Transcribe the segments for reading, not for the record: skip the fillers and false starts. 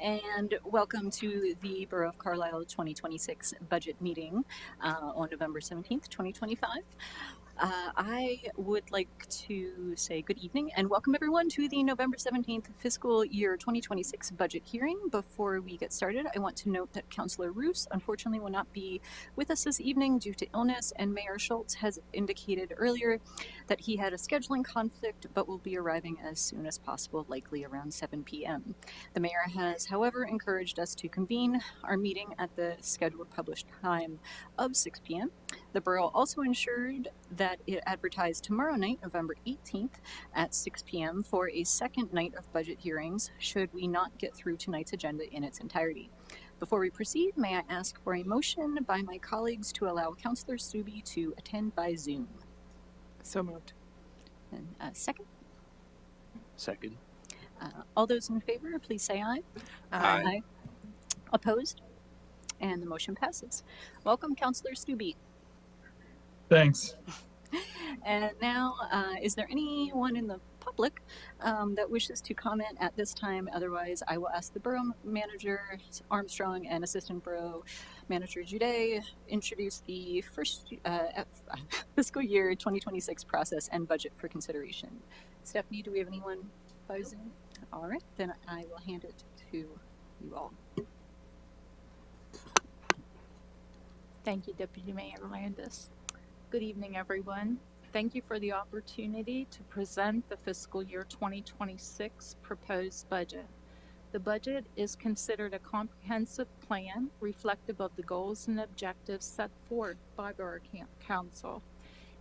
And welcome to the Borough of Carlisle 2026 budget meeting on November 17th, 2025. I would like to say good evening and welcome everyone to the November 17th fiscal year 2026 budget hearing. Before we get started, I want to note that Councillor Roos unfortunately will not be with us this evening due to illness, and Mayor Schultz has indicated earlier that he had a scheduling conflict but will be arriving as soon as possible, likely around 7 p.m. The mayor has, however, encouraged us to convene our meeting at the scheduled published time of 6 p.m. The borough also ensured that it advertised tomorrow night, November 18th, at 6 p.m. for a second night of budget hearings should we not get through tonight's agenda in its entirety. Before we proceed, may I ask for a motion by my colleagues to allow Councillor Stube to attend by Zoom? So moved. And second? Second. All those in favor, please say aye. Aye. Opposed? And the motion passes. Welcome, Councillor Stube. Thanks. And now, is there anyone in the public that wishes to comment at this time? Otherwise, I will ask the Borough Manager Armstrong and Assistant Borough Manager Jude introduce the first fiscal year 2026 process and budget for consideration. Stephanie, do we have anyone by Zoom? All right, then I will hand it to you all. Thank you, Deputy Mayor Landis. Good evening, everyone. Thank you for the opportunity to present the fiscal year 2026 proposed budget. The budget is considered a comprehensive plan reflective of the goals and objectives set forth by Borough Council.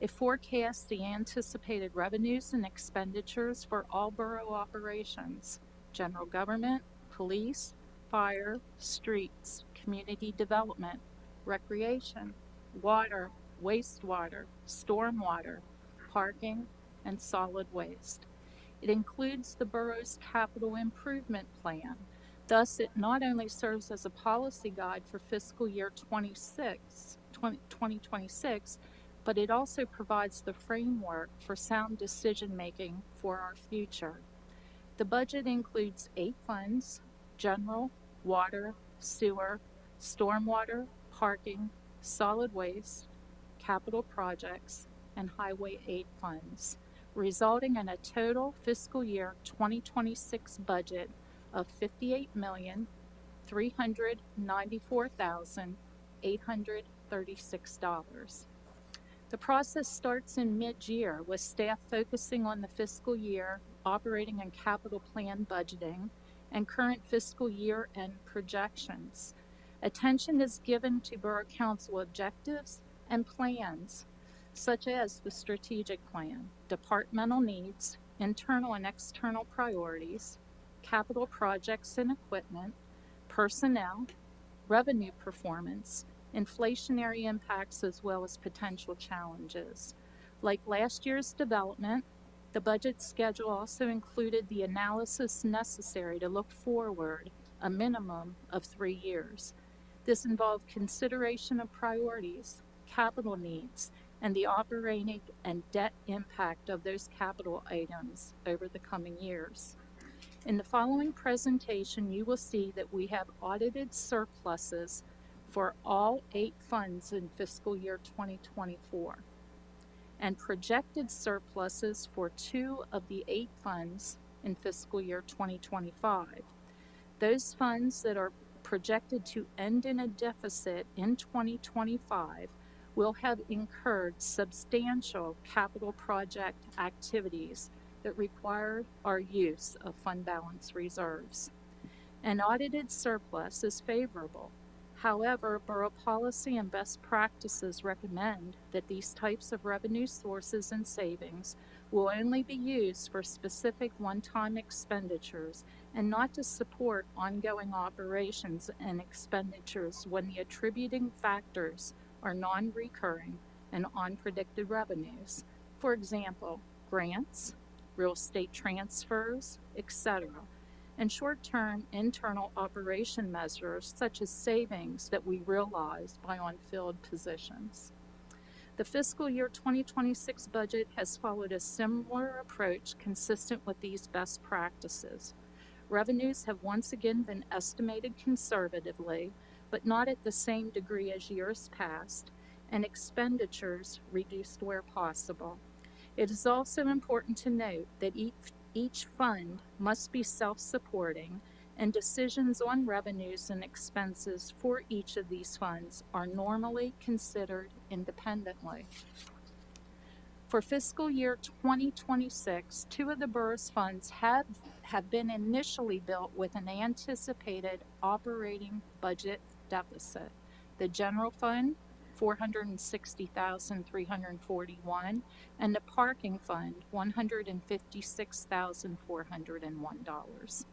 It forecasts the anticipated revenues and expenditures for all borough operations: general government, police, fire, streets, community development, recreation, water, wastewater, stormwater, parking, and solid waste. It includes the borough's capital improvement plan. Thus, it not only serves as a policy guide for fiscal year 2026, but it also provides the framework for sound decision-making for our future. The budget includes 8 funds: general, water, sewer, stormwater, parking, solid waste, capital projects, and highway aid funds, resulting in a total fiscal year 2026 budget of $58,394,836. The process starts in mid-year with staff focusing on the fiscal year, operating and capital plan budgeting, and current fiscal year end projections. Attention is given to Borough Council objectives and plans, such as the strategic plan, departmental needs, internal and external priorities, capital projects and equipment, personnel, revenue performance, inflationary impacts, as well as potential challenges. Like last year's development, the budget schedule also included the analysis necessary to look forward a minimum of 3 years. This involved consideration of priorities, capital needs, and the operating and debt impact of those capital items over the coming years. In the following presentation, you will see that we have audited surpluses for all 8 funds in fiscal year 2024, and projected surpluses for 2 of the 8 funds in fiscal year 2025. Those funds that are projected to end in a deficit in 2025 will have incurred substantial capital project activities that require our use of fund balance reserves. An audited surplus is favorable. However, borough policy and best practices recommend that these types of revenue sources and savings will only be used for specific one-time expenditures and not to support ongoing operations and expenditures when the attributing factors are non-recurring and unpredicted revenues. For example, grants, real estate transfers, etc., and short-term internal operation measures such as savings that we realized by on-field positions. The fiscal year 2026 budget has followed a similar approach consistent with these best practices. Revenues have once again been estimated conservatively, but not at the same degree as years past, and expenditures reduced where possible. It is also important to note that each fund must be self-supporting, and decisions on revenues and expenses for each of these funds are normally considered independently. For fiscal year 2026, two of the borough's funds have been initially built with an anticipated operating budget deficit. The general fund, $460,341, and the parking fund, $156,401,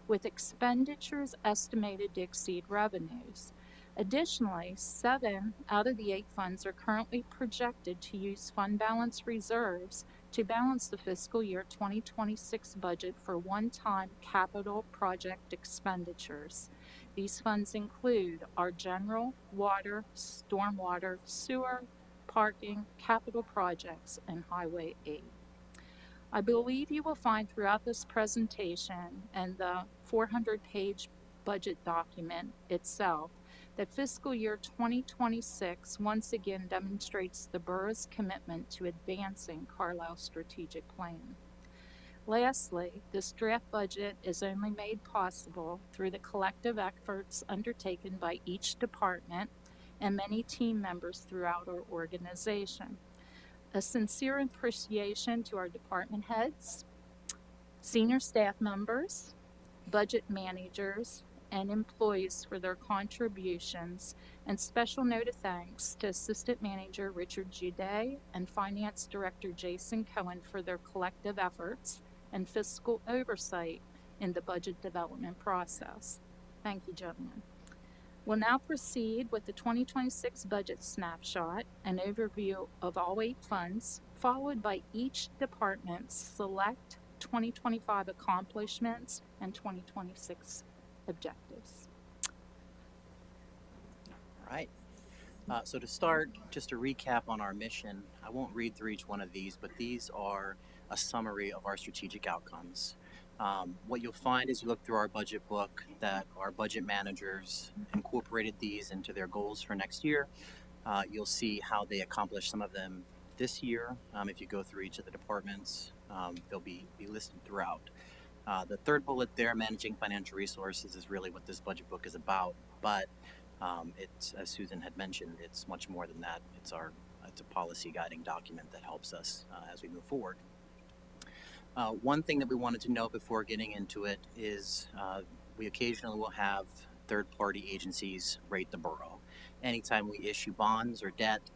with expenditures estimated to exceed revenues. Additionally, 7 out of the 8 funds are currently projected to use fund balance reserves to balance the fiscal year 2026 budget for one-time capital project expenditures. These funds include our general, water, stormwater, sewer, parking, capital projects, and highway aid. I believe you will find throughout this presentation and the 400-page budget document itself that fiscal year 2026 once again demonstrates the borough's commitment to advancing Carlisle's strategic plan. Lastly, this draft budget is only made possible through the collective efforts undertaken by each department and many team members throughout our organization. A sincere appreciation to our department heads, senior staff members, budget managers, and employees for their contributions, and special note of thanks to Assistant Manager Richard Jude and Finance Director Jason Cohen for their collective efforts and fiscal oversight in the budget development process. Thank you, gentlemen. We'll now proceed with the 2026 budget snapshot, an overview of all 8 funds, followed by each department's select 2025 accomplishments and 2026 objectives. All right. So to start, just a recap on our mission. I won't read through each one of these, but these are a summary of our strategic outcomes. What you'll find as you look through our budget book that our budget managers incorporated these into their goals for next year. You'll see how they accomplished some of them this year. If you go through each of the departments, they'll be listed throughout. The third bullet there, managing financial resources, is really what this budget book is about. But it's, as Susan had mentioned, it's much more than that. It's a policy guiding document that helps us as we move forward. One thing that we wanted to note before getting into it is we occasionally will have third-party agencies rate the borough. Anytime we issue bonds or debt,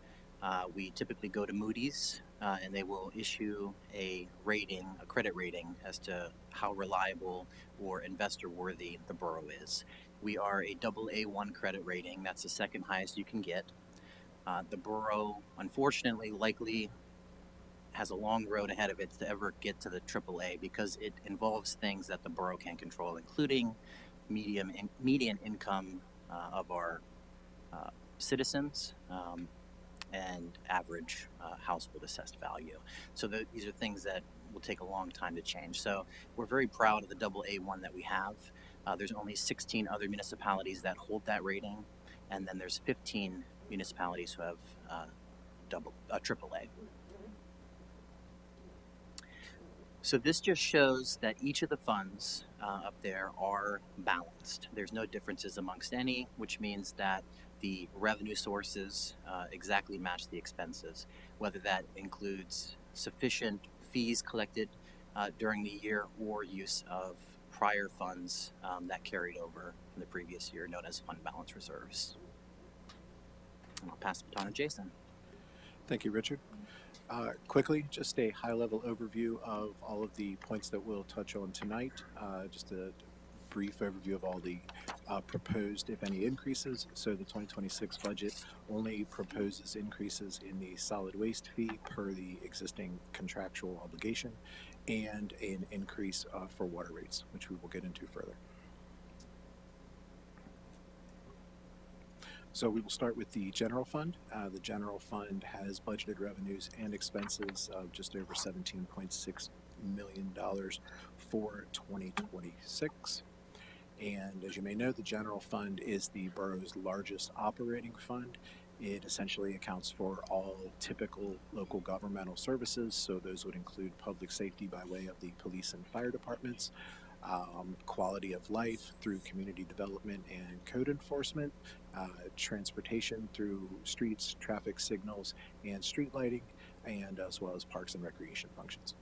we typically go to Moody's and they will issue a rating, a credit rating, as to how reliable or investor-worthy the borough is. We are a AA1 credit rating. That's the second highest you can get. The borough, unfortunately, likely has a long road ahead of it to ever get to the AAA because it involves things that the borough can't control, including median income of our citizens and average household assessed value. So these are things that will take a long time to change. So we're very proud of the AA1 that we have. There's only 16 other municipalities that hold that rating, and then there's 15 municipalities who have AAA. So this just shows that each of the funds up there are balanced. There's no differences amongst any, which means that the revenue sources exactly match the expenses, whether that includes sufficient fees collected during the year or use of prior funds that carried over from the previous year, known as fund balance reserves. And I'll pass the baton to Jason. Thank you, Richard. Quickly, just a high-level overview of all of the points that we'll touch on tonight. Just a brief overview of all the proposed, if any, increases. So the 2026 budget only proposes increases in the solid waste fee per the existing contractual obligation, and an increase for water rates, which we will get into further. So we will start with the general fund. The general fund has budgeted revenues and expenses of just over $17.6 million for 2026. And as you may know, the general fund is the borough's largest operating fund. It essentially accounts for all typical local governmental services. So those would include public safety by way of the police and fire departments, quality of life through community development and code enforcement, transportation through streets, traffic signals, and street lighting, and as well as parks and recreation functions.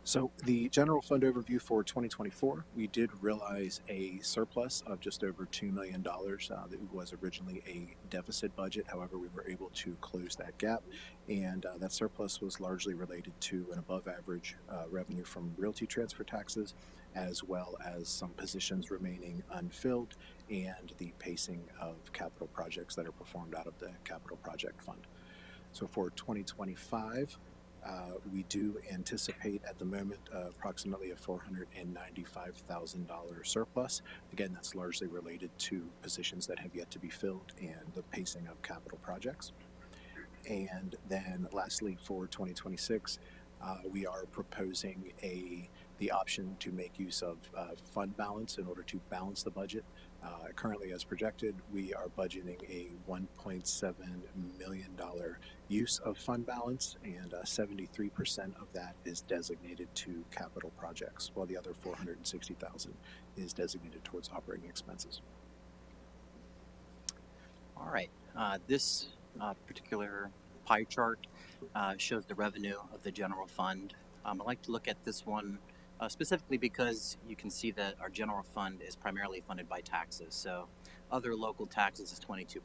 So the general fund overview for 2024, we did realize a surplus of just over $2 million. That was originally a deficit budget. However, we were able to close that gap, and that surplus was largely related to an above average revenue from realty transfer taxes, as well as some positions remaining unfilled and the pacing of capital projects that are performed out of the capital project fund. So for 2025, we do anticipate at the moment approximately a $495,000 surplus. Again, that's largely related to positions that have yet to be filled and the pacing of capital projects. And then lastly, for 2026, we are proposing the option to make use of fund balance in order to balance the budget. Currently, as projected, we are budgeting a $1.7 million use of fund balance, and 73% of that is designated to capital projects, while the other $460,000 is designated towards operating expenses. All right. This particular pie chart shows the revenue of the general fund. I like to look at this one specifically because you can see that our general fund is primarily funded by taxes. So other local taxes is 22%,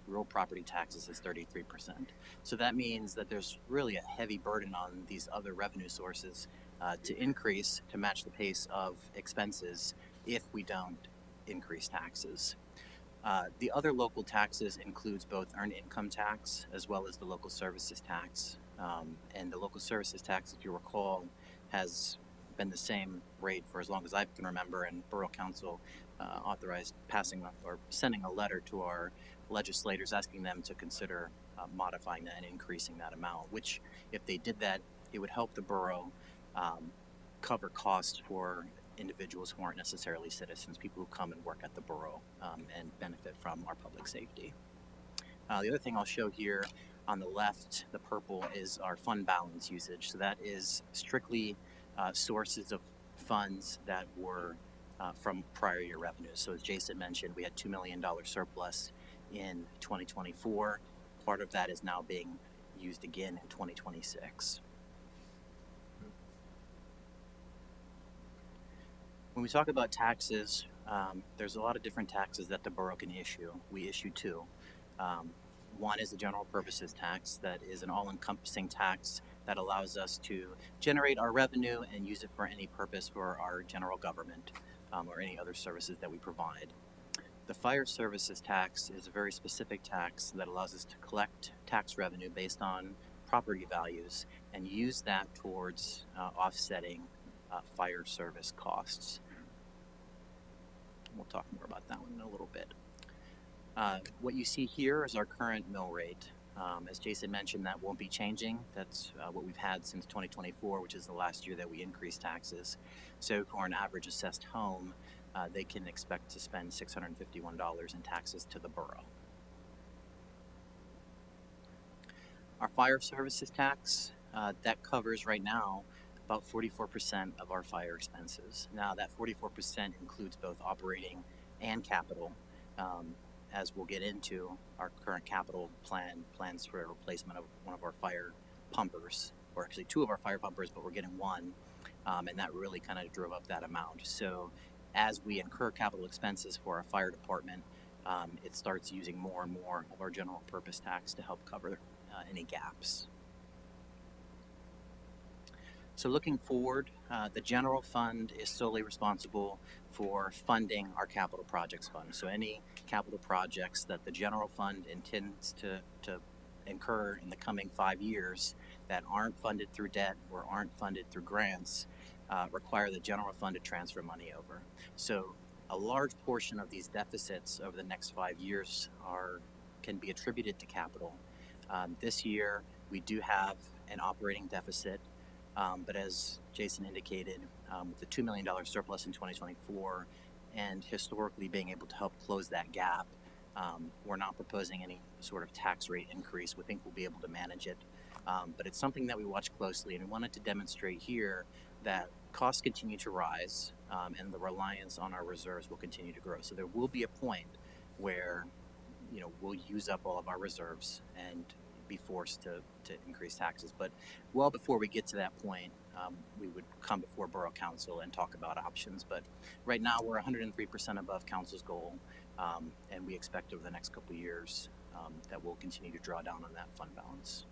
real property taxes is 33%. So that means that there's really a heavy burden on these other revenue sources to increase to match the pace of expenses if we don't increase taxes. The other local taxes includes both earned income tax as well as the local services tax. And the local services tax, if you recall, has been the same rate for as long as I can remember, and Borough Council authorized passing or sending a letter to our legislators asking them to consider modifying that and increasing that amount, which if they did that, it would help the borough cover costs for individuals who aren't necessarily citizens, people who come and work at the borough and benefit from our public safety. The other thing I'll show here on the left, the purple, is our fund balance usage. So that is strictly sources of funds that were from prior year revenues. So as Jason mentioned, we had $2 million surplus in 2024. Part of that is now being used again in 2026. When we talk about taxes, there's a lot of different taxes that the borough can issue. We issue two. One is the general purposes tax, that is an all-encompassing tax that allows us to generate our revenue and use it for any purpose for our general government or any other services that we provide. The fire services tax is a very specific tax that allows us to collect tax revenue based on property values and use that towards offsetting fire service costs. We'll talk more about that one in a little bit. What you see here is our current mill rate. As Jason mentioned, that won't be changing. That's what we've had since 2024, which is the last year that we increased taxes. So for an average assessed home, they can expect to spend $651 in taxes to the borough. Our fire services tax, that covers right now about 44% of our fire expenses. Now that 44% includes both operating and capital. As we'll get into, our current capital plans for a replacement of one of our fire pumpers, or actually two of our fire pumpers, but we're getting one, and that really kind of drove up that amount. So as we incur capital expenses for our fire department, it starts using more and more of our general purpose tax to help cover any gaps. So looking forward, the general fund is solely responsible for funding our capital projects fund. So any capital projects that the general fund intends to incur in the coming 5 years that aren't funded through debt or aren't funded through grants require the general fund to transfer money over. So a large portion of these deficits over the next 5 years can be attributed to capital. This year, we do have an operating deficit. But as Jason indicated, with the $2 million surplus in 2024 and historically being able to help close that gap, we're not proposing any sort of tax rate increase. We think we'll be able to manage it. But it's something that we watch closely, and we wanted to demonstrate here that costs continue to rise, and the reliance on our reserves will continue to grow. So there will be a point where, we'll use up all of our reserves and be forced to increase taxes. But well before we get to that point, we would come before Borough Council and talk about options. But right now, we're 103% above Council's goal, and we expect over the next couple of years that we'll continue to draw down on that fund balance.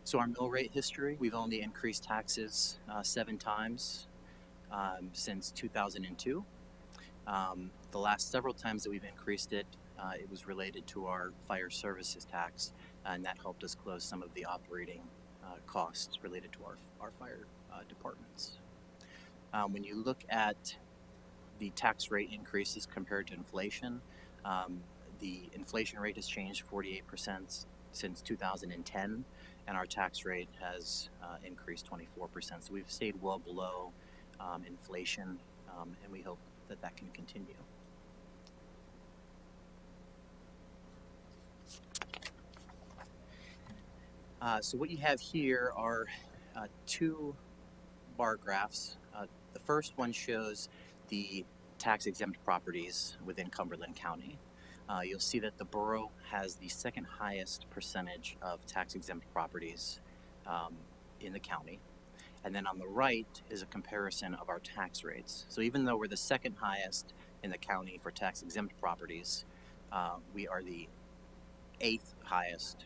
So our mill rate history, we've only increased taxes 7 times since 2002. The last several times that we've increased it, it was related to our fire services tax, and that helped us close some of the operating costs related to our fire departments. When you look at the tax rate increases compared to inflation, the inflation rate has changed 48% since 2010, and our tax rate has increased 24%. So we've stayed well below inflation, and we hope that that can continue. So what you have here are 2 bar graphs. The first one shows the tax exempt properties within Cumberland County. You'll see that the borough has the second highest percentage of tax exempt properties in the county. And then on the right is a comparison of our tax rates. So even though we're the second highest in the county for tax exempt properties, we are the 8th highest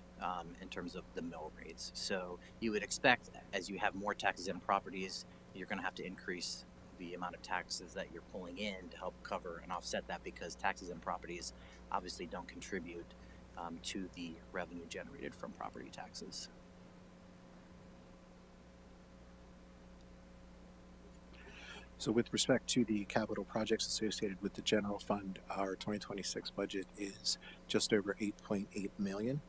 in terms of the mill rates. So you would expect, as you have more tax exempt properties, you're going to have to increase the amount of taxes that you're pulling in to help cover and offset that, because tax exempt properties obviously don't contribute to the revenue generated from property taxes. So with respect to the capital projects associated with the general fund, our 2026 budget is just over 8.8 million.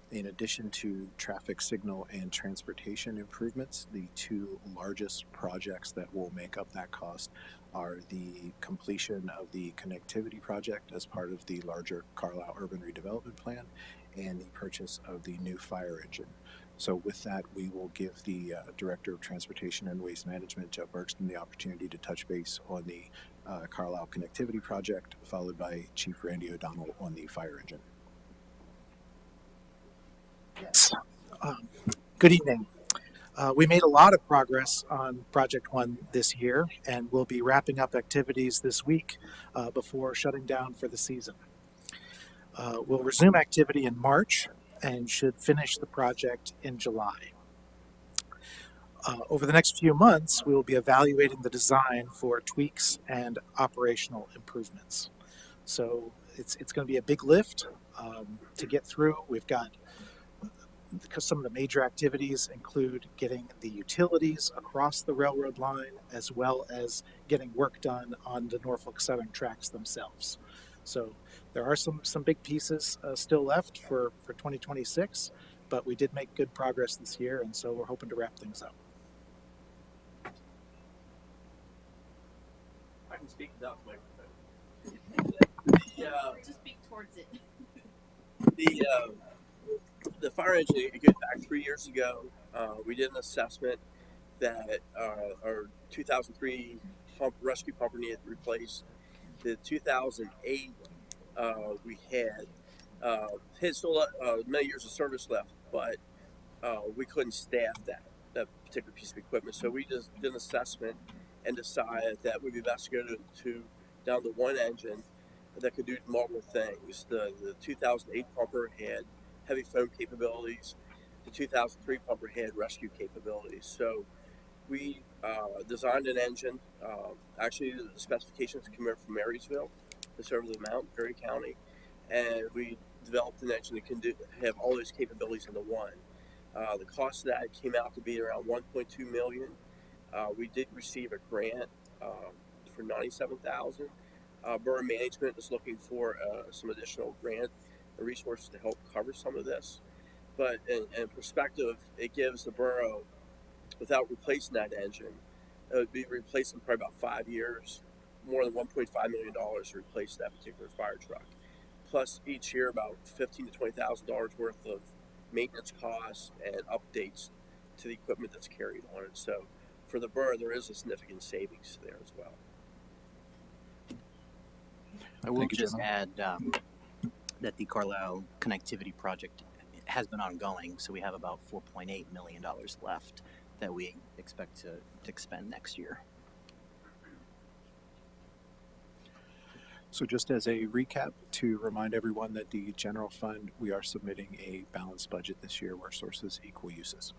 In addition to traffic signal and transportation improvements, the 2 largest projects that will make up that cost are the completion of the connectivity project as part of the larger Carlisle Urban Redevelopment Plan and the purchase of the new fire engine. So with that, we will give the Director of Transportation and Waste Management, Jeff Bergston, the opportunity to touch base on the Carlisle connectivity project, followed by Chief Randy O'Donnell on the fire engine. Yes. Good evening. We made a lot of progress on Project One this year, and we'll be wrapping up activities this week before shutting down for the season. We'll resume activity in March and should finish the project in July. Over the next few months, we will be evaluating the design for tweaks and operational improvements. So it's going to be a big lift to get through. We've got, because some of the major activities include getting the utilities across the railroad line, as well as getting work done on the Norfolk Southern tracks themselves. So there are some big pieces still left for 2026, but we did make good progress this year, and so we're hoping to wrap things up. I can speak without the microphone. Just speak towards it. The fire engine, it goes back 3 years ago. We did an assessment that our 2003 rescue pumper needed replaced. The 2008 we had still many years of service left, but we couldn't staff that particular piece of equipment. So we just did an assessment and decided that would be best to go down to one engine that could do multiple things. The 2008 pumper had heavy foam capabilities. The 2003 pumper had rescue capabilities. So we designed an engine. Actually, the specifications came over from Marysville, that's over the mountain, Perry County, and we developed an engine that can have all those capabilities into one. The cost of that came out to be around 1.2 million. We did receive a grant for 97,000. Borough management is looking for some additional grant resources to help cover some of this. But in perspective, it gives the borough, without replacing that engine, it would be replaced in probably about 5 years, more than $1.5 million to replace that particular fire truck. Plus, each year about $15,000 to $20,000 worth of maintenance costs and updates to the equipment that's carried on it. So, for the borough, there is a significant savings there as well. I will Thank you, just gentlemen. add that the Carlisle connectivity project has been ongoing, so we have about $4.8 million left that we expect to expend next year. So just as a recap, to remind everyone that the general fund, we are submitting a balanced budget this year where sources equal uses.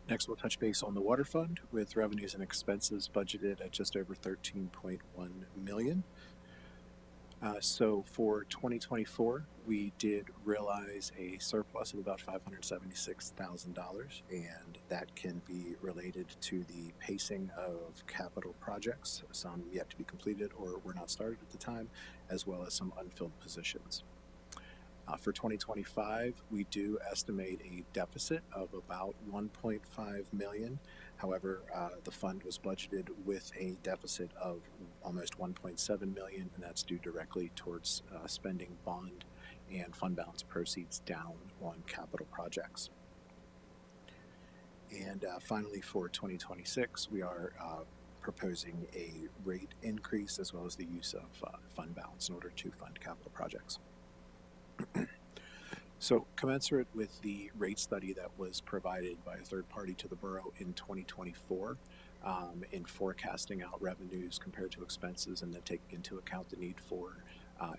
Next, we'll touch base on the water fund with revenues and expenses budgeted at just over 13.1 million. So for 2024, we did realize a surplus of about $576,000, and that can be related to the pacing of capital projects, some yet to be completed or were not started at the time, as well as some unfilled positions. For 2025, we do estimate a deficit of about 1.5 million. However, the fund was budgeted with a deficit of almost 1.7 million, and that's due directly towards spending bond and fund balance proceeds down on capital projects. And finally, for 2026, we are proposing a rate increase as well as the use of fund balance in order to fund capital projects. So, commensurate with the rate study that was provided by a third party to the borough in 2024, in forecasting out revenues compared to expenses and then taking into account the need for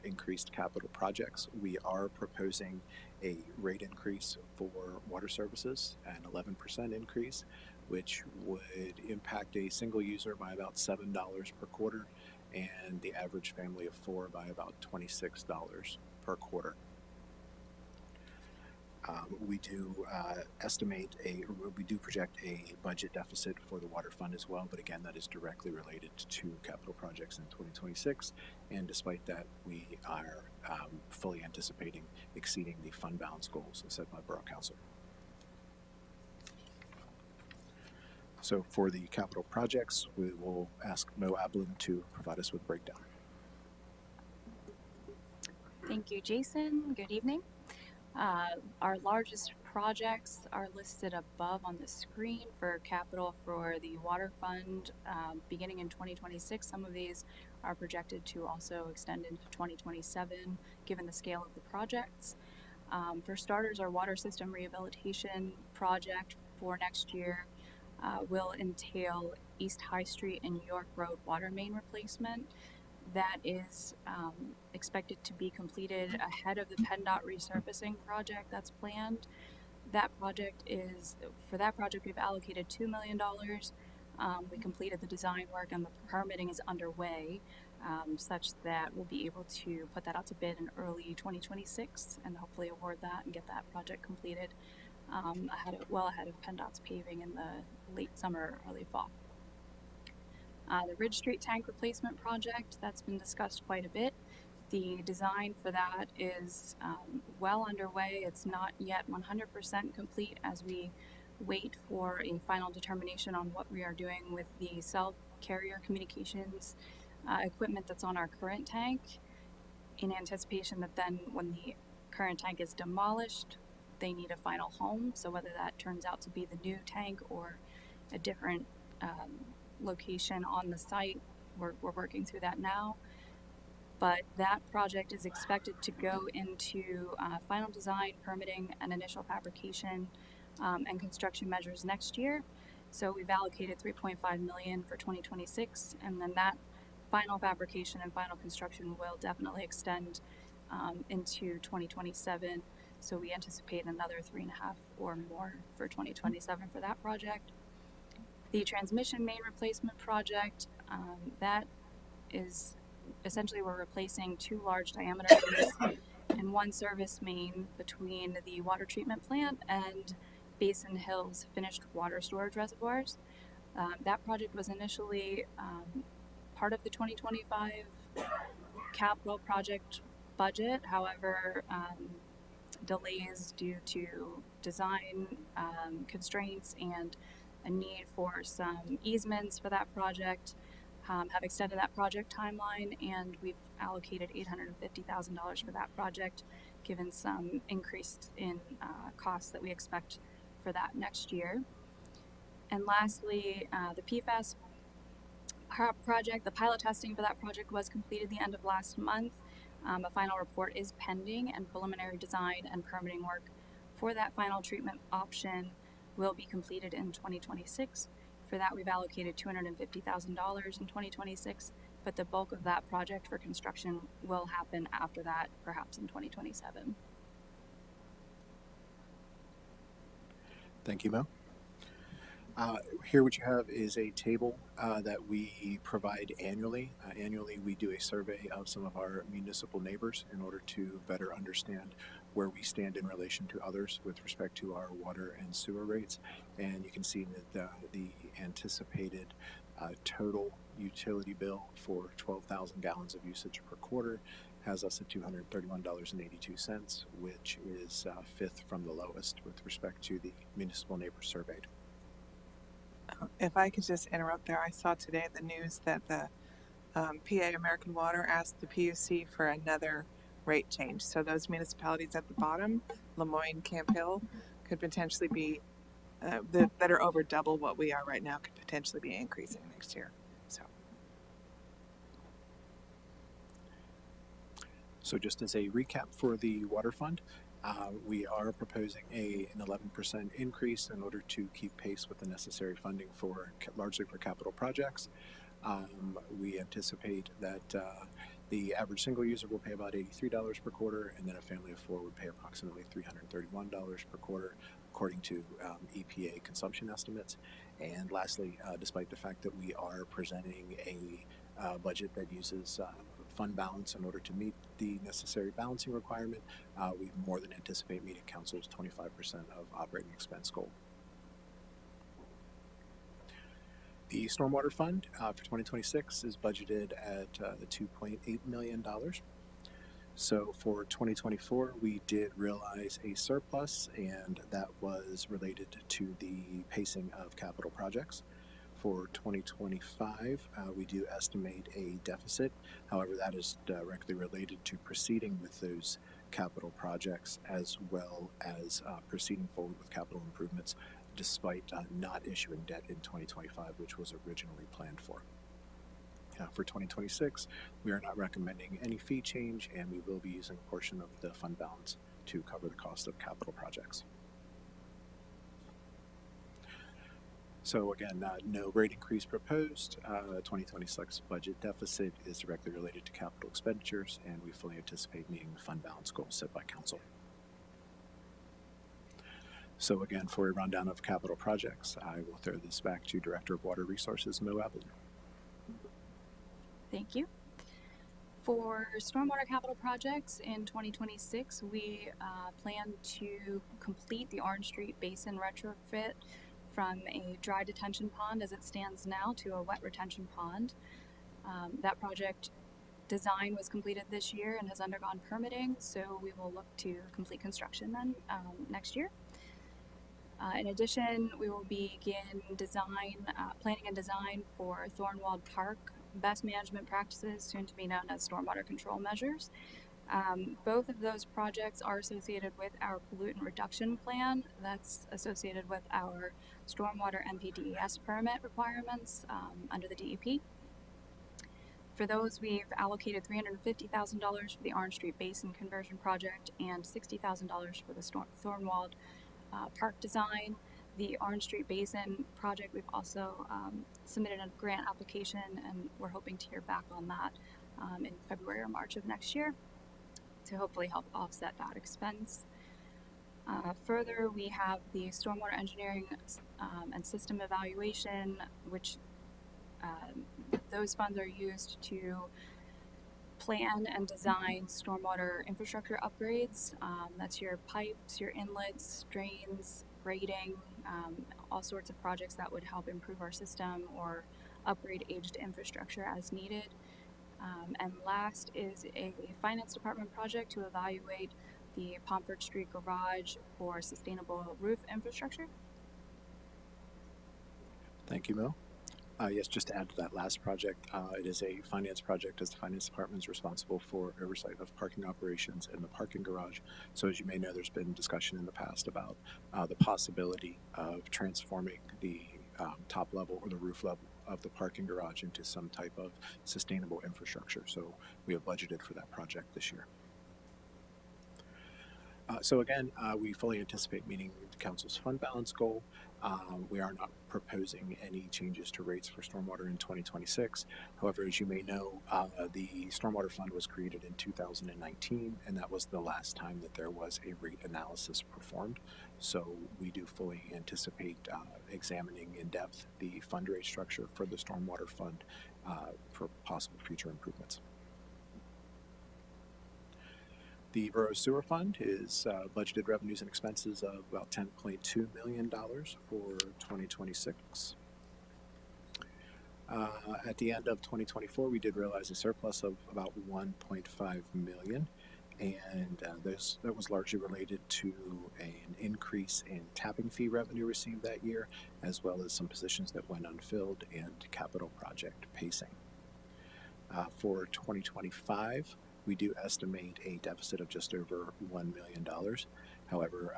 increased capital projects, we are proposing a rate increase for water services, an 11% increase, which would impact a single user by about $7 per quarter and the average family of 4 by about $26 per quarter. We do project a budget deficit for the water fund as well, but again, that is directly related to capital projects in 2026. And despite that, we are fully anticipating exceeding the fund balance goals set by Borough Council. So for the capital projects, we will ask Mo Ablin to provide us with a breakdown. Thank you, Jason. Good evening. Our largest projects are listed above on the screen for capital for the water fund beginning in 2026. Some of these are projected to also extend into 2027 given the scale of the projects. For starters, our water system rehabilitation project for next year will entail East High Street and York Road water main replacement. That is expected to be completed ahead of the PennDOT resurfacing project that's planned. For that project, we've allocated $2 million. We completed the design work and the permitting is underway, such that we'll be able to put that out to bid in early 2026 and hopefully award that and get that project completed well ahead of PennDOT's paving in the late summer, early fall. The Ridge Street tank replacement project, that's been discussed quite a bit. The design for that is well underway. It's not yet 100% complete as we wait for a final determination on what we are doing with the cell carrier communications equipment that's on our current tank, in anticipation that then when the current tank is demolished, they need a final home. So whether that turns out to be the new tank or a different location on the site, we're working through that now. But that project is expected to go into final design, permitting, and initial fabrication and construction measures next year. So we've allocated $3.5 million for 2026, and then that final fabrication and final construction will definitely extend into 2027. So we anticipate another 3.5 or more for 2027 for that project. The transmission main replacement project, that is essentially we're replacing 2 large diameter mains and 1 service main between the water treatment plant and Basin Hills finished water storage reservoirs. That project was initially part of the 2025 capital project budget. However, delays due to design constraints and a need for some easements for that project have extended that project timeline, and we've allocated $850,000 for that project, given some increase in costs that we expect for that next year. And lastly, the PFAS project, the pilot testing for that project was completed the end of last month. A final report is pending, and preliminary design and permitting work for that final treatment option will be completed in 2026. For that, we've allocated $250,000 in 2026, but the bulk of that project for construction will happen after that, perhaps in 2027. Thank you, Mo. Here, what you have is a table that we provide annually. Annually, we do a survey of some of our municipal neighbors in order to better understand where we stand in relation to others with respect to our water and sewer rates. And you can see that the anticipated total utility bill for 12,000 gallons of usage per quarter has us at $231.82, which is fifth from the lowest with respect to the municipal neighbors surveyed. If I could just interrupt there, I saw today the news that the PA American Water asked the PUC for another rate change. So those municipalities at the bottom, Lemoyne, Camp Hill, could potentially be that are over double what we are right now, could potentially be increasing next year. So just as a recap for the water fund, we are proposing an 11% increase in order to keep pace with the necessary funding for largely for capital projects. We anticipate that the average single user will pay about $83 per quarter, and then a family of four would pay approximately $331 per quarter, according to EPA consumption estimates. And lastly, despite the fact that we are presenting a budget that uses fund balance in order to meet the necessary balancing requirement, we more than anticipate meeting council's 25% of operating expense goal. The Stormwater Fund for 2026 is budgeted at $2.8 million. So for 2024, we did realize a surplus, and that was related to the pacing of capital projects. For 2025, we do estimate a deficit. However, that is directly related to proceeding with those capital projects as well as proceeding forward with capital improvements despite not issuing debt in 2025, which was originally planned for. For 2026, we are not recommending any fee change, and we will be using a portion of the fund balance to cover the cost of capital projects. So again, no rate increase proposed. 2026 budget deficit is directly related to capital expenditures, and we fully anticipate meeting the fund balance goal set by council. So again, for a rundown of capital projects, I will throw this back to Director of Water Resources, Mo Abilene. Thank you. For stormwater capital projects in 2026, we plan to complete the Orange Street Basin retrofit from a dry detention pond as it stands now to a wet retention pond. That project design was completed this year and has undergone permitting, so we will look to complete construction then next year. In addition, we will begin planning and design for Thornwald Park best management practices, soon to be known as stormwater control measures. Both of those projects are associated with our pollutant reduction plan that's associated with our stormwater MPDES permit requirements under the DEP. For those, we've allocated $350,000 for the Orange Street Basin conversion project and $60,000 for the Thornwald Park design. The Orange Street Basin project, we've also submitted a grant application, and we're hoping to hear back on that in February or March of next year to hopefully help offset that expense. Further, we have the stormwater engineering and system evaluation, which those funds are used to plan and design stormwater infrastructure upgrades. That's your pipes, your inlets, drains, grading, all sorts of projects that would help improve our system or upgrade aged infrastructure as needed. And last is a finance department project to evaluate the Pomfret Street garage for sustainable roof infrastructure. Thank you, Mo. Yes, just to add to that last project, it is a finance project as the finance department is responsible for oversight of parking operations in the parking garage. So as you may know, there's been discussion in the past about the possibility of transforming the top level or the roof level of the parking garage into some type of sustainable infrastructure. So we have budgeted for that project this year. So again, we fully anticipate meeting the council's fund balance goal. We are not proposing any changes to rates for stormwater in 2026. However, as you may know, the stormwater fund was created in 2019, and that was the last time that there was a rate analysis performed. So we do fully anticipate examining in depth the fund rate structure for the stormwater fund for possible future improvements. The Borough Sewer Fund is budgeted revenues and expenses of about $10.2 million for 2026. At the end of 2024, we did realize a surplus of about $1.5 million, and that was largely related to an increase in tapping fee revenue received that year, as well as some positions that went unfilled and capital project pacing. For 2025, we do estimate a deficit of just over $1 million. However,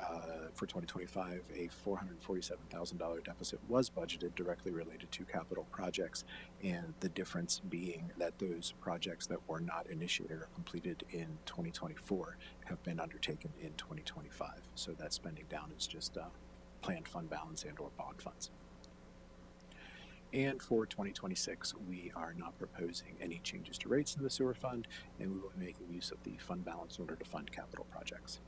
for 2025, a $447,000 deficit was budgeted directly related to capital projects, and the difference being that those projects that were not initiated or completed in 2024 have been undertaken in 2025. So that spending down is just planned fund balance and or bond funds. And for 2026, we are not proposing any changes to rates in the sewer fund, and we will be making use of the fund balance in order to fund capital projects.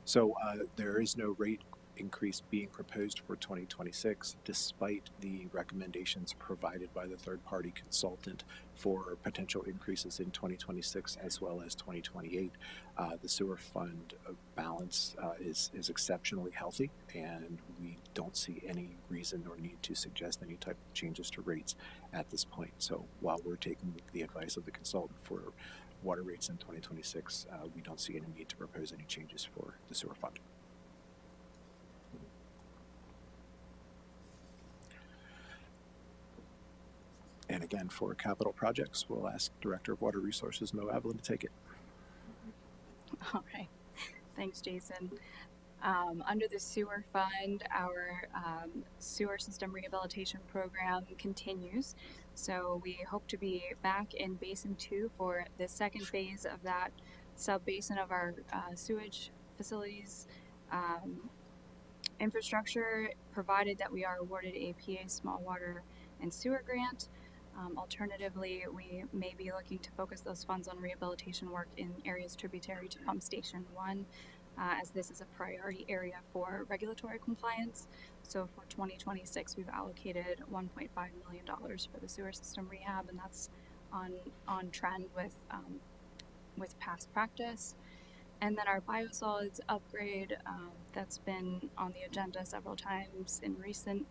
So there is no rate increase being proposed for 2026, despite the recommendations provided by the third-party consultant for potential increases in 2026 as well as 2028. The sewer fund balance is exceptionally healthy, and we don't see any reason or need to suggest any type of changes to rates at this point. So while we're taking the advice of the consultant for water rates in 2026, we don't see any need to propose any changes for the sewer fund. And again, for capital projects, we'll ask Director of Water Resources, Mo Avalon, to take it. All right. Thanks, Jason. Under the sewer fund, our sewer system rehabilitation program continues. So we hope to be back in Basin 2 for the second phase of that sub-basin of our sewage facilities infrastructure, provided that we are awarded a PA small water and sewer grant. Alternatively, we may be looking to focus those funds on rehabilitation work in areas tributary to Pump Station 1, as this is a priority area for regulatory compliance. So for 2026, we've allocated $1.5 million for the sewer system rehab, and that's on trend with past practice. And then our biosolids upgrade, that's been on the agenda several times in recent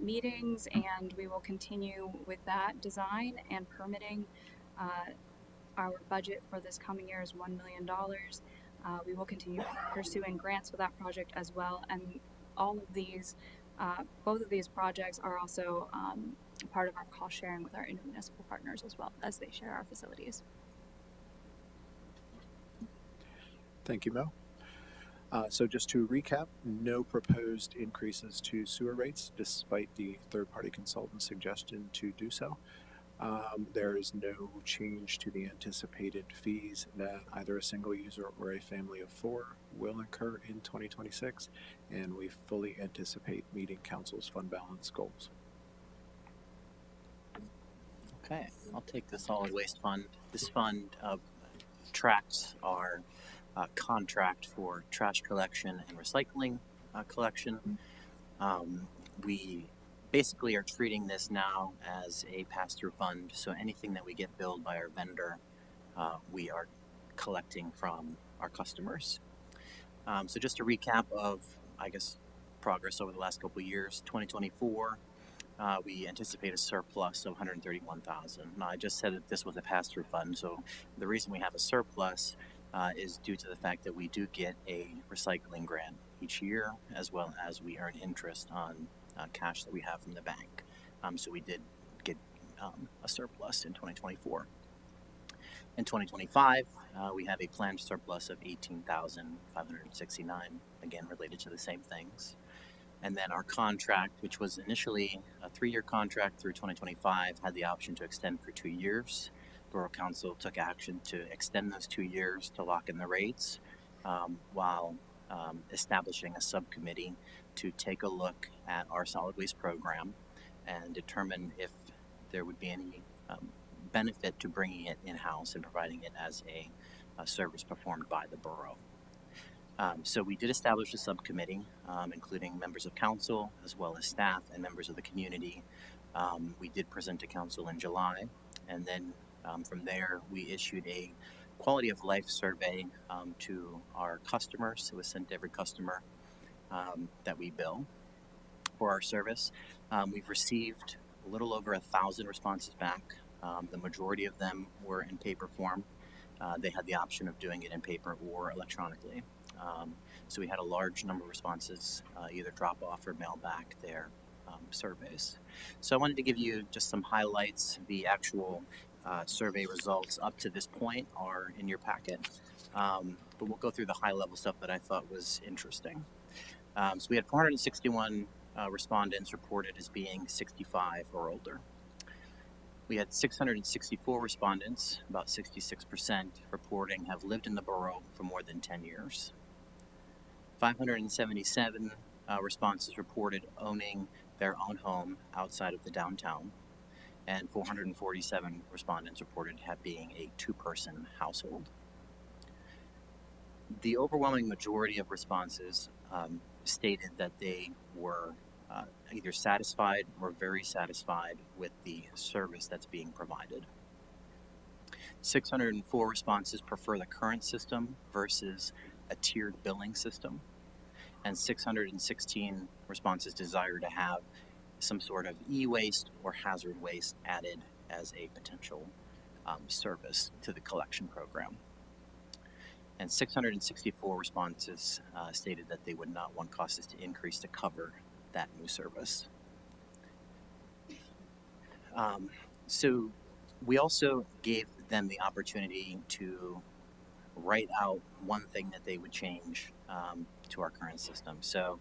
meetings, and we will continue with that design and permitting. Our budget for this coming year is $1 million. We will continue pursuing grants for that project as well, and all of these, both of these projects are also part of our cost sharing with our intermunicipal partners as well, as they share our facilities. Thank you, Mo. So just to recap, no proposed increases to sewer rates, despite the third-party consultant's suggestion to do so. There is no change to the anticipated fees that either a single user or a family of 4 will incur in 2026, and we fully anticipate meeting council's fund balance goals. Okay, I'll take the solid waste fund. This fund tracks our contract for trash collection and recycling collection. We basically are treating this now as a pass-through fund, so anything that we get billed by our vendor, we are collecting from our customers. So just a recap of, I guess, progress over the last couple of years. 2024, we anticipate a surplus of 131,000. Now, I just said that this was a pass-through fund, so the reason we have a surplus is due to the fact that we do get a recycling grant each year, as well as we earn interest on cash that we have from the bank. So we did get a surplus in 2024. In 2025, we have a planned surplus of 18,569, again related to the same things. And then our contract, which was initially a 3-year contract through 2025, had the option to extend for 2 years. Borough Council took action to extend those 2 years to lock in the rates, while establishing a subcommittee to take a look at our solid waste program and determine if there would be any benefit to bringing it in-house and providing it as a service performed by the borough. So we did establish a subcommittee, including members of council, as well as staff and members of the community. We did present to council in July, and then from there we issued a quality of life survey to our customers. It was sent to every customer that we bill for our service. We've received a little over 1,000 responses back. The majority of them were in paper form. They had the option of doing it in paper or electronically. So we had a large number of responses, either drop off or mail back their surveys. So I wanted to give you just some highlights. The actual survey results up to this point are in your packet, but we'll go through the high level stuff that I thought was interesting. So we had 461 respondents reported as being 65 or older. We had 664 respondents, about 66%, reporting have lived in the borough for more than 10 years. 577 responses reported owning their own home outside of the downtown, and 447 respondents reported being a 2-person household. The overwhelming majority of responses stated that they were either satisfied or very satisfied with the service that's being provided. 604 responses prefer the current system versus a tiered billing system, and 616 responses desire to have some sort of e-waste or hazard waste added as a potential service to the collection program. And 664 responses stated that they would not want costs to increase to cover that new service. So we also gave them the opportunity to write out one thing that they would change to our current system. So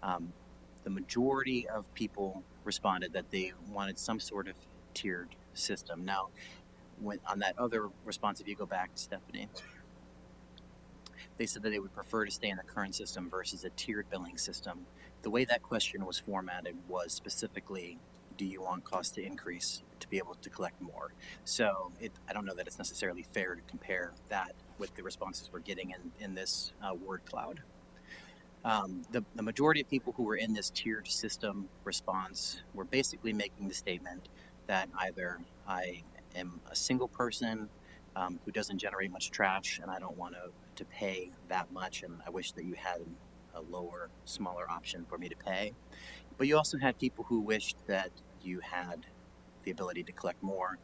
the majority of people responded that they wanted some sort of tiered system. Now, on that other response, if you go back, Stephanie, they said that they would prefer to stay in the current system versus a tiered billing system. The way that question was formatted was specifically, do you want costs to increase to be able to collect more? So I don't know that it's necessarily fair to compare that with the responses we're getting in this word cloud. The majority of people who were in this tiered system response were basically making the statement that either I am a single person who doesn't generate much trash and I don't want to pay that much, and I wish that you had a lower, smaller option for me to pay. But you also had people who wished that you had the ability to collect more.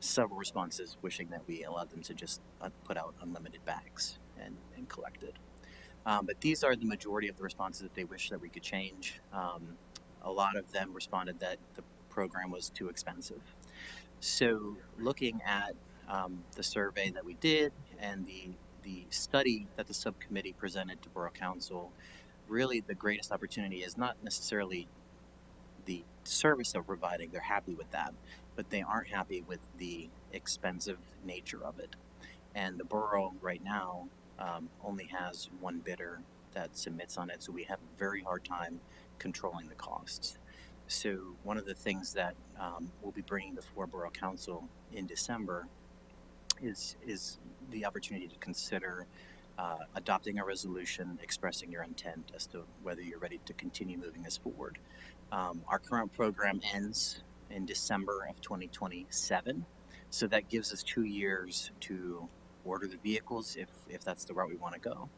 Several responses wishing that we allowed them to just put out unlimited bags and collect it. But these are the majority of the responses that they wish that we could change. A lot of them responded that the program was too expensive. So looking at the survey that we did and the study that the subcommittee presented to Borough Council, really the greatest opportunity is not necessarily the service they're providing. They're happy with that, but they aren't happy with the expensive nature of it. And the borough right now only has one bidder that submits on it, so we have a very hard time controlling the costs. So one of the things that we'll be bringing before Borough Council in December is the opportunity to consider adopting a resolution expressing your intent as to whether you're ready to continue moving this forward. Our current program ends in December of 2027, so that gives us 2 years to order the vehicles if that's the route we want to go,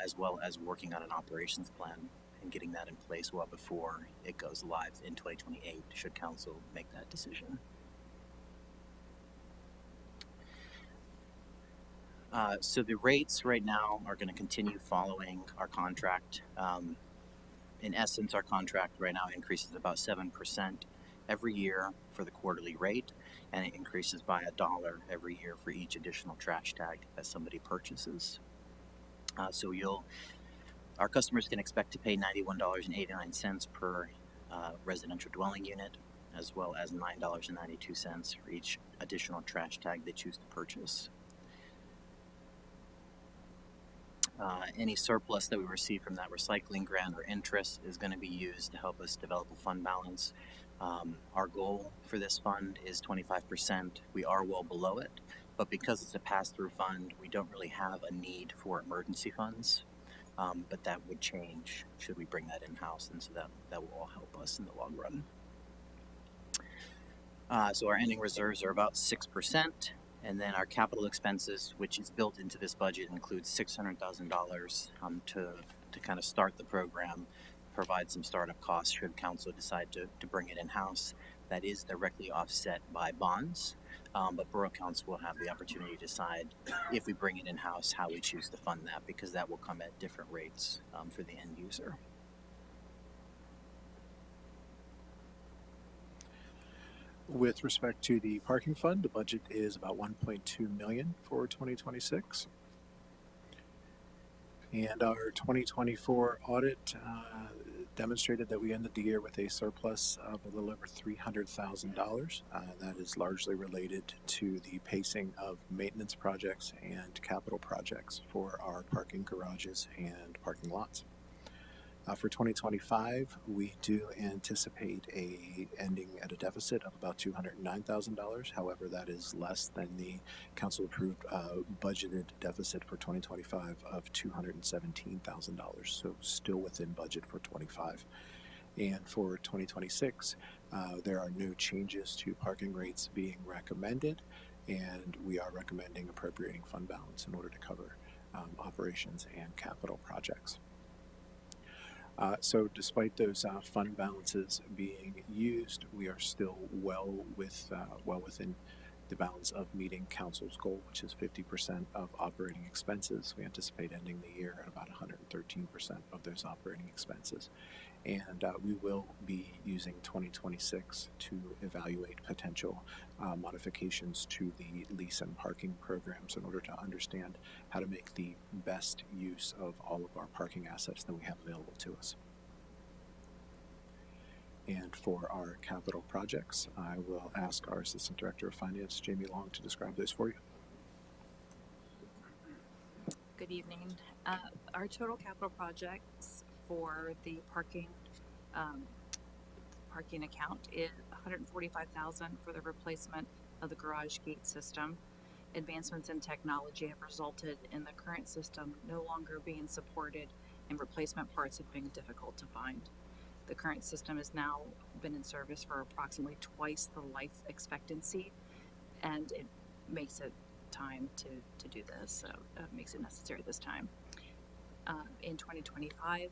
as well as working on an operations plan and getting that in place well before it goes live in 2028, should council make that decision. So the rates right now are going to continue following our contract. In essence, our contract right now increases about 7% every year for the quarterly rate, and it increases by $1 every year for each additional trash tag that somebody purchases. So our customers can expect to pay $91.89 per residential dwelling unit, as well as $9.92 for each additional trash tag they choose to purchase. Any surplus that we receive from that recycling grant or interest is going to be used to help us develop a fund balance. Our goal for this fund is 25%. We are well below it, but because it's a pass-through fund, we don't really have a need for emergency funds. But that would change should we bring that in-house, and so that will all help us in the long run. So our ending reserves are about 6%. And then our capital expenses, which is built into this budget, includes $600,000 to kind of start the program, provide some startup costs should council decide to bring it in-house. That is directly offset by bonds, but Borough Council will have the opportunity to decide if we bring it in-house how we choose to fund that, because that will come at different rates for the end user. With respect to the parking fund, the budget is about $1.2 million for 2026. And our 2024 audit demonstrated that we ended the year with a surplus of a little over $300,000. That is largely related to the pacing of maintenance projects and capital projects for our parking garages and parking lots. For 2025, we do anticipate ending at a deficit of about $209,000. However, that is less than the council-approved budgeted deficit for 2025 of $217,000. So still within budget for 25. And for 2026, there are no changes to parking rates being recommended, and we are recommending appropriating fund balance in order to cover operations and capital projects. So despite those fund balances being used, we are still well within the bounds of meeting council's goal, which is 50% of operating expenses. We anticipate ending the year at about 113% of those operating expenses. And we will be using 2026 to evaluate potential modifications to the lease and parking programs in order to understand how to make the best use of all of our parking assets that we have available to us. And for our capital projects, I will ask our Assistant Director of Finance, Jamie Long, to describe those for you. Good evening. Our total capital projects for the parking account is $145,000 for the replacement of the garage gate system. Advancements in technology have resulted in the current system no longer being supported, and replacement parts have been difficult to find. The current system has now been in service for approximately twice the life expectancy, and it makes it time to do this, so it makes it necessary this time. In 2025,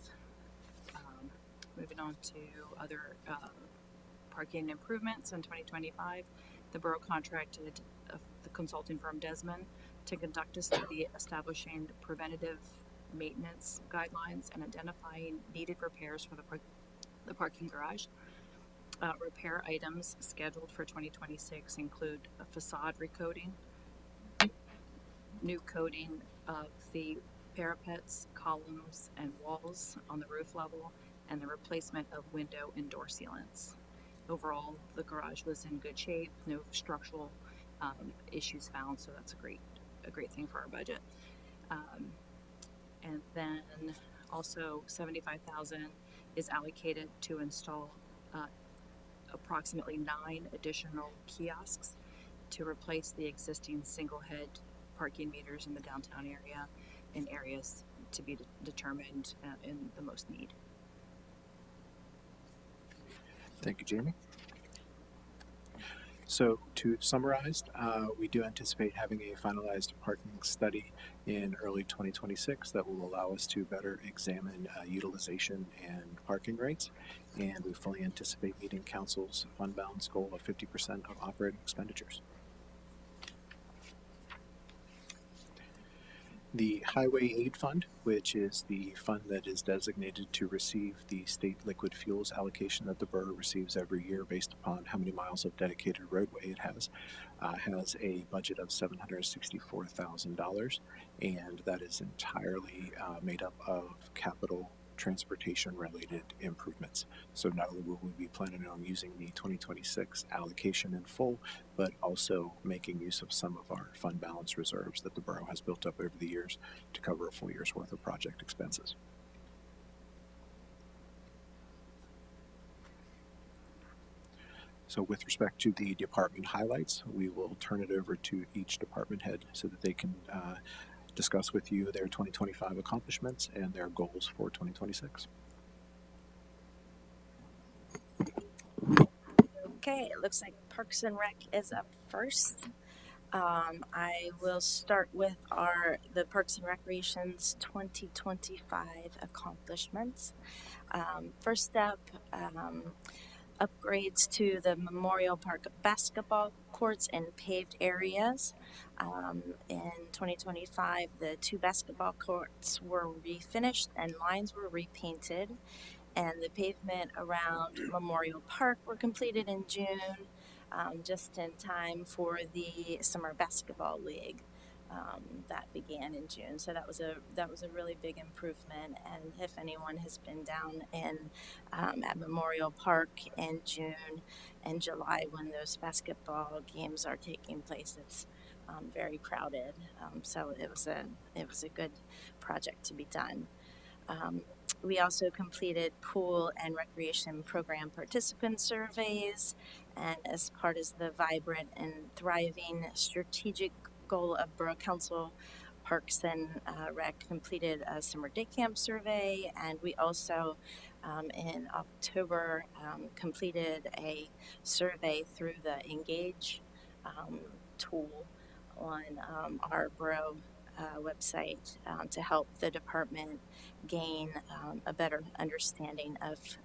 moving on to other parking improvements in 2025, the borough contracted the consulting firm Desmond to conduct a study establishing preventative maintenance guidelines and identifying needed repairs for the parking garage. Repair items scheduled for 2026 include a facade recoating, new coating of the parapets, columns, and walls on the roof level, and the replacement of window and door sealants. Overall, the garage was in good shape, no structural issues found, so that's a great thing for our budget. And then also $75,000 is allocated to install approximately 9 additional kiosks to replace the existing single head parking meters in the downtown area in areas to be determined in the most need. Thank you, Jamie. So to summarize, we do anticipate having a finalized parking study in early 2026 that will allow us to better examine utilization and parking rates. And we fully anticipate meeting council's fund balance goal of 50% of operating expenditures. The Highway Aid Fund, which is the fund that is designated to receive the state liquid fuels allocation that the borough receives every year based upon how many miles of dedicated roadway it has a budget of $764,000, and that is entirely made up of capital transportation related improvements. So not only will we be planning on using the 2026 allocation in full, but also making use of some of our fund balance reserves that the borough has built up over the years to cover a full year's worth of project expenses. So with respect to the department highlights, we will turn it over to each department head so that they can discuss with you their 2025 accomplishments and their goals for 2026. Okay, it looks like Parks and Rec is up first. I will start with the Parks and Recreation's 2025 accomplishments. First up, upgrades to the Memorial Park basketball courts and paved areas. In 2025, the 2 basketball courts were refinished and lines were repainted, and the pavement around Memorial Park were completed in June, just in time for the Summer Basketball League. That began in June, so that was a really big improvement. And if anyone has been down in at Memorial Park in June and July when those basketball games are taking place, it's very crowded. So it was a good project to be done. We also completed pool and recreation program participant surveys, and as part of the vibrant and thriving strategic goal of Borough Council, Parks and Rec completed a summer day camp survey, and we also in October completed a survey through the Engage tool on our borough website to help the department gain a better understanding of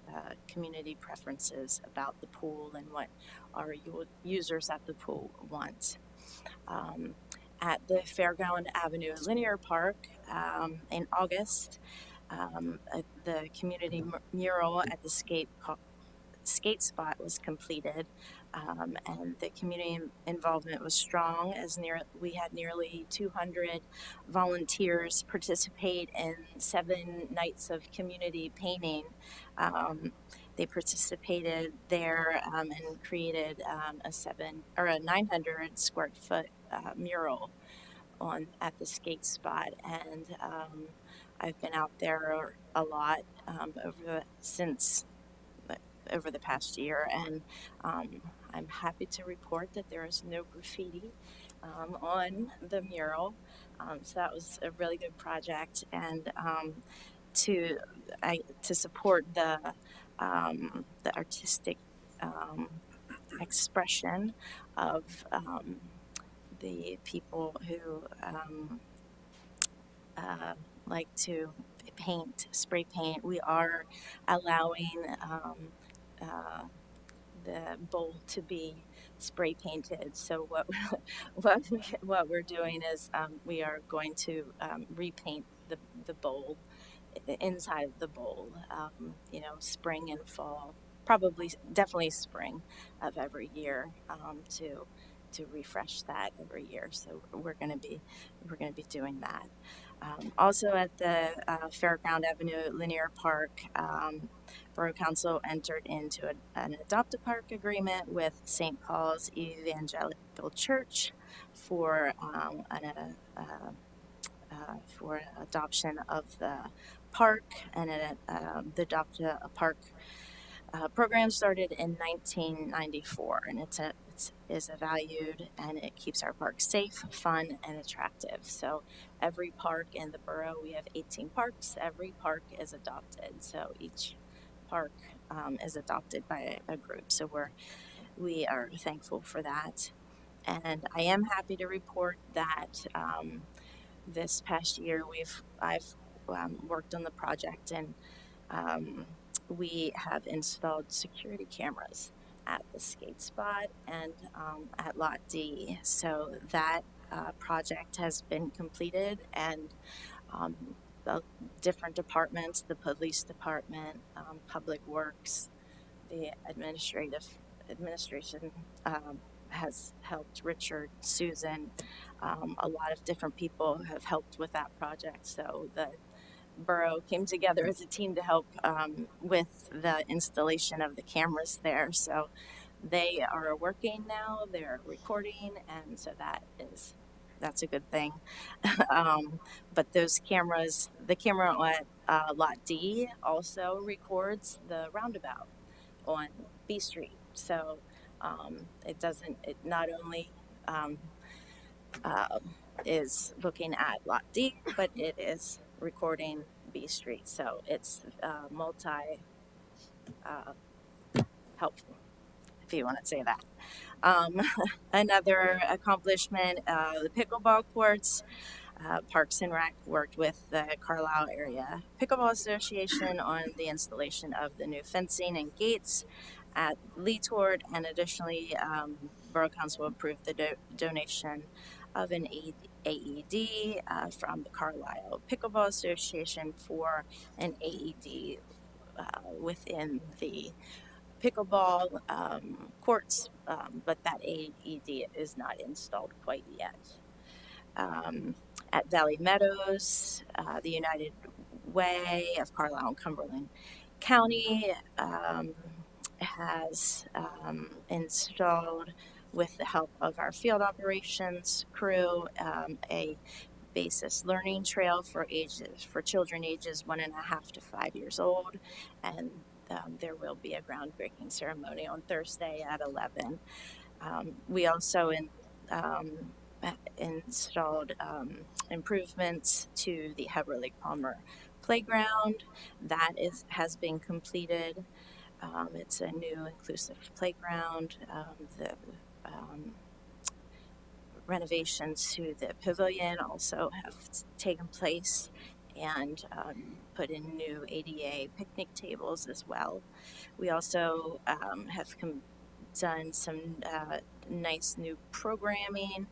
community preferences about the pool and what our users at the pool want. At the Fairground Avenue Linear Park in August, the community mural at the skate spot was completed, and the community involvement was strong as we had nearly 200 volunteers participate in 7 nights of community painting. They participated there and created a 900 square foot mural at the skate spot, and I've been out there a lot over the past year, and I'm happy to report that there is no graffiti on the mural. So that was a really good project, and to support the artistic expression of the people who like to spray paint. We are allowing the bowl to be spray painted. So what we're doing is we are going to repaint the bowl, inside of the bowl. Spring and fall, definitely spring of every year, to refresh that every year. So we're going to be doing that. Also at the Fairground Avenue Linear Park, Borough Council entered into an adopt-a-park agreement with St. Paul's Evangelical Church for adoption of the park, and the adopt-a-park program started in 1994, and it is valued, and it keeps our park safe, fun, and attractive. So every park in the borough, we have 18 parks, every park is adopted. So each park is adopted by a group. So we are thankful for that. And I am happy to report that this past year I've worked on the project, and we have installed security cameras at the skate spot and at Lot D. So that project has been completed, and um, the different departments, the police department, public works, the administration has helped. Richard, Susan, a lot of different people have helped with that project. So the borough came together as a team to help with the installation of the cameras there. So they are working now, they're recording, and so that's a good thing. But those cameras, the camera at Lot D also records the roundabout on B Street. So it not only uh, is looking at Lot D, but it is recording B Street. So it's multi helpful, if you want to say that. Another accomplishment, the pickleball courts. Parks and Rec worked with the Carlisle Area Pickleball Association on the installation of the new fencing and gates at Lee Tord, and additionally, Borough Council approved the donation of an AED from the Carlisle Pickleball Association for an AED within the pickleball courts, but that AED is not installed quite yet. At Valley Meadows, the United Way of Carlisle and Cumberland County has installed, with the help of our field operations crew, a basis learning trail for children ages 1.5 to 5 years old, and there will be a groundbreaking ceremony on Thursday at 11. We also installed improvements to the Heber Lake Palmer playground. That has been completed. It's a new inclusive playground. The renovations to the pavilion also have taken place, and put in new ADA picnic tables as well. We also have done some nice new programming,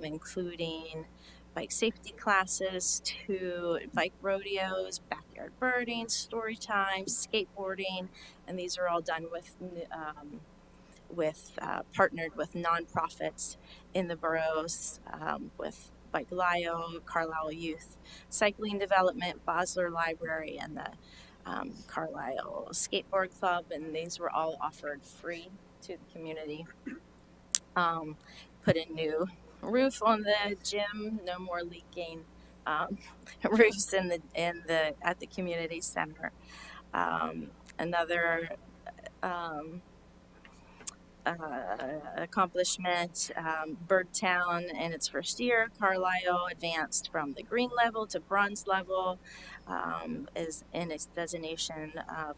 including bike safety classes, to bike rodeos, backyard birding, story time, skateboarding, and these are all done partnered with nonprofits in the boroughs, with Bike Lio, Carlisle Youth Cycling Development, Bosler Library, and the Carlisle Skateboard Club, and these were all offered free to the community. Put a new roof on the gym, no more leaking roofs at the community center. Another accomplishment, Birdtown in its first year, Carlisle advanced from the green level to bronze level, is in its designation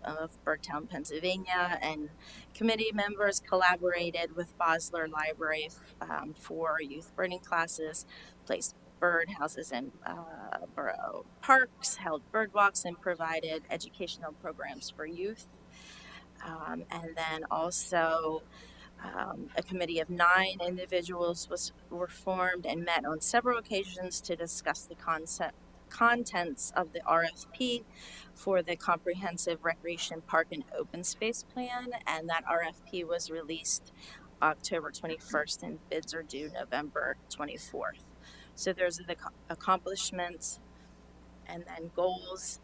of Birdtown, Pennsylvania, and committee members collaborated with Bosler Library for youth birding classes, placed bird houses in borough parks, held bird walks, and provided educational programs for youth. And then also a committee of 9 individuals were formed and met on several occasions to discuss the contents of the RFP for the Comprehensive Recreation Park and Open Space Plan, and that RFP was released October 21st, and bids are due November 24th. So there's the accomplishments and then goals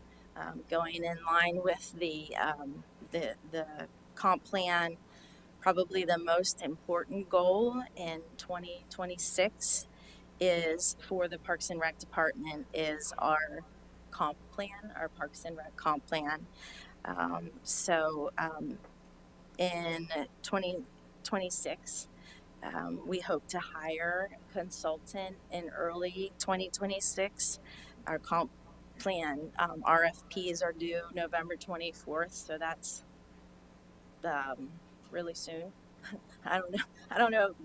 going in line with the comp plan. Probably the most important goal in 2026 is for the Parks and Rec Department is our comp plan, our Parks and Rec comp plan. In 2026, we hope to hire a consultant in early 2026. Our comp plan RFPs are due November 24th, so that's really soon. I don't know,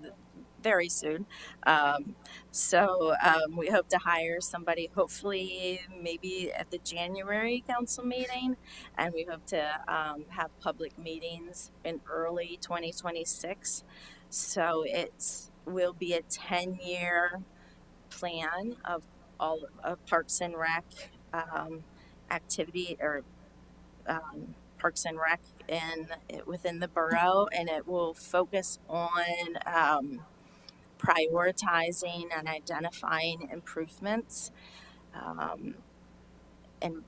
very soon. We hope to hire somebody, hopefully maybe at the January council meeting, and we hope to have public meetings in early 2026. So it's will be a 10-year plan of all of Parks and Rec activity or Parks and Rec within the borough, and it will focus on prioritizing and identifying improvements um, in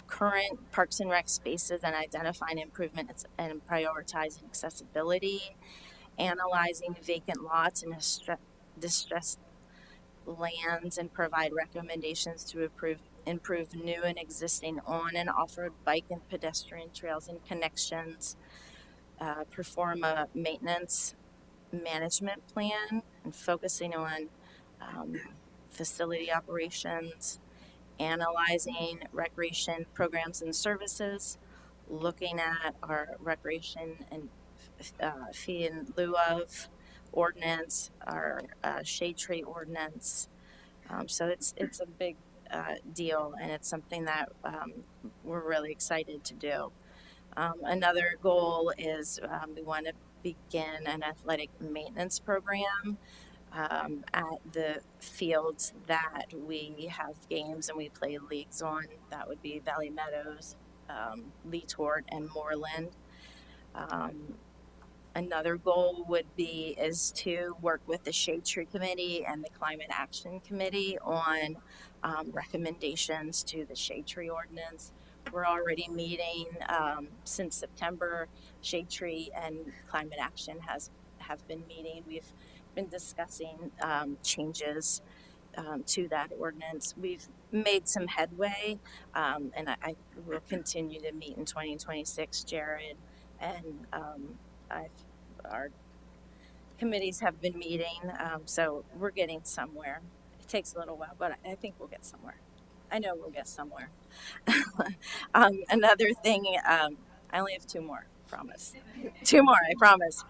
current Parks and Rec spaces and identifying improvements and prioritizing accessibility, analyzing vacant lots and distressed lands and provide recommendations to improve new and existing on and off-road bike and pedestrian trails and connections, perform a maintenance management plan and focusing on facility operations, analyzing recreation programs and services, looking at our recreation and fee in lieu of ordinance, our shade tree ordinance. So it's a big deal, and it's something that we're really excited to do. Another goal is we want to begin an athletic maintenance program at the fields that we have games and we play leagues on. That would be Valley Meadows, Lee Tort, and Moreland. Another goal is to work with the Shade Tree Committee and the Climate Action Committee on recommendations to the Shade Tree Ordinance. We're already meeting since September. Shade Tree and Climate Action have been meeting. We've been discussing changes to that ordinance. We've made some headway, and I will continue to meet in 2026, Jared, and our committees have been meeting, so we're getting somewhere. It takes a little while, but I think we'll get somewhere. I know we'll get somewhere. Another thing, I only have two more, promise. Two more, I promise.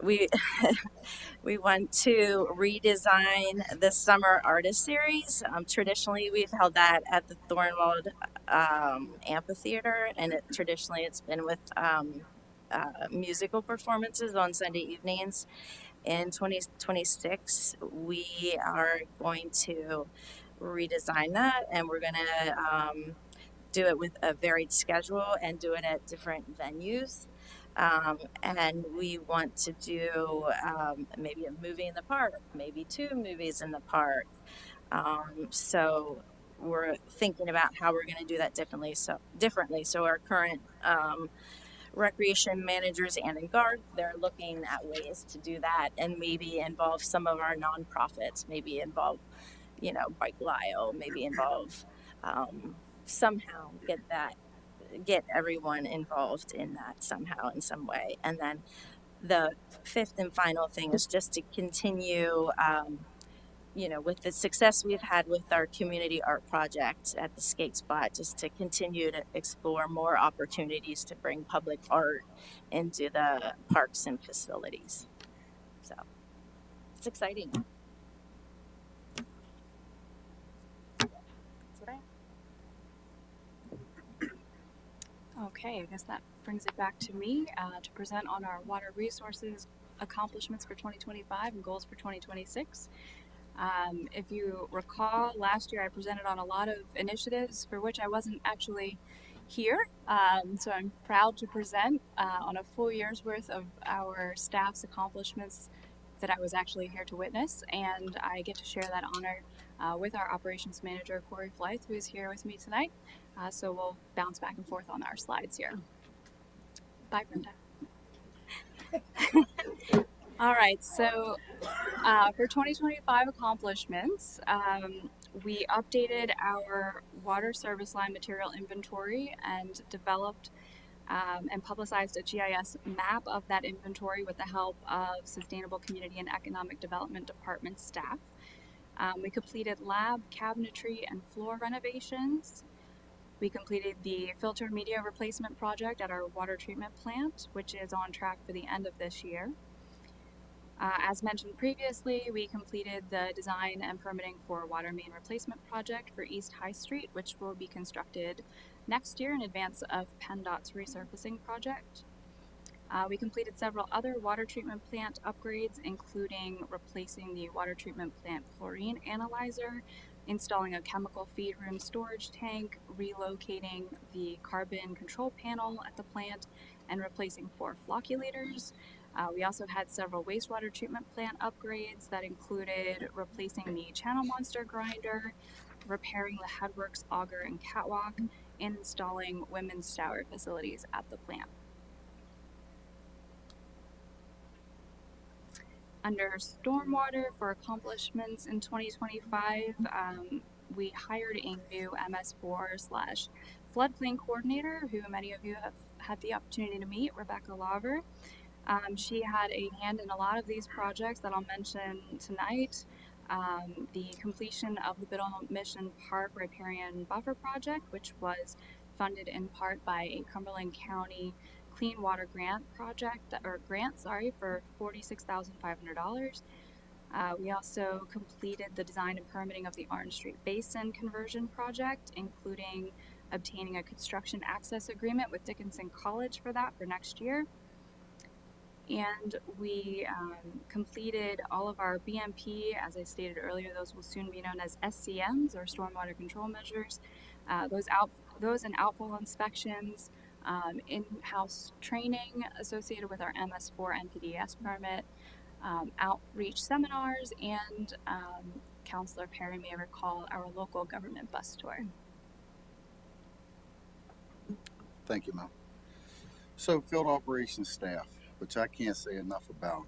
We we want to redesign the summer artist series. Traditionally, we've held that at the Thornwald Amphitheater, and traditionally it's been with musical performances on Sunday evenings. In 2026, we are going to redesign that, and we're going to do it with a varied schedule and do it at different venues. And we want to do maybe a movie in the park, maybe two movies in the park. So we're thinking about how we're going to do that differently. So our current recreation managers, Ann and Garth, they're looking at ways to do that and maybe involve some of our nonprofits, maybe involve, Bike Lyle, maybe involve somehow get everyone involved in that somehow in some way. And then the fifth and final thing is just to continue with the success we've had with our community art project at the skate spot, just to continue to explore more opportunities to bring public art into the parks and facilities. So it's exciting. That's what I have. Okay, I guess that brings it back to me to present on our water resources accomplishments for 2025 and goals for 2026. If you recall, last year I presented on a lot of initiatives for which I wasn't actually here. So I'm proud to present on a full year's worth of our staff's accomplishments that I was actually here to witness. And I get to share that honor with our operations manager, Corey Flythe, who is here with me tonight. So we'll bounce back and forth on our slides here. Bye, Brenda. All right, so for 2025 accomplishments, we updated our water service line material inventory and developed and publicized a GIS map of that inventory with the help of Sustainable Community and Economic Development Department staff. We completed lab, cabinetry, and floor renovations. We completed the filter media replacement project at our water treatment plant, which is on track for the end of this year. As mentioned previously, we completed the design and permitting for water main replacement project for East High Street, which will be constructed next year in advance of PennDOT's resurfacing project. We completed several other water treatment plant upgrades, including replacing the water treatment plant chlorine analyzer, installing a chemical feed room storage tank, relocating the carbon control panel at the plant, and replacing 4 flocculators. We also had several wastewater treatment plant upgrades that included replacing the channel monster grinder, repairing the headworks auger and catwalk, and installing women's shower facilities at the plant. Under stormwater for accomplishments in 2025, we hired a new MS4 / floodplain coordinator, who many of you have had the opportunity to meet, Rebecca Lauver. She had a hand in a lot of these projects that I'll mention tonight. The completion of the Biddle Mission Park Riparian Buffer Project, which was funded in part by a Cumberland County Clean Water Grant for $46,500. We also completed the design and permitting of the Orange Street Basin conversion project, including obtaining a construction access agreement with Dickinson College for that for next year. And we completed all of our BMP, as I stated earlier. Those will soon be known as SCMs, or stormwater control measures. Those and outfall inspections, in-house training associated with our MS4 NPDES permit, outreach seminars, and Councilor Perry may recall our local government bus tour. Thank you, Mel. So field operations staff, which I can't say enough about.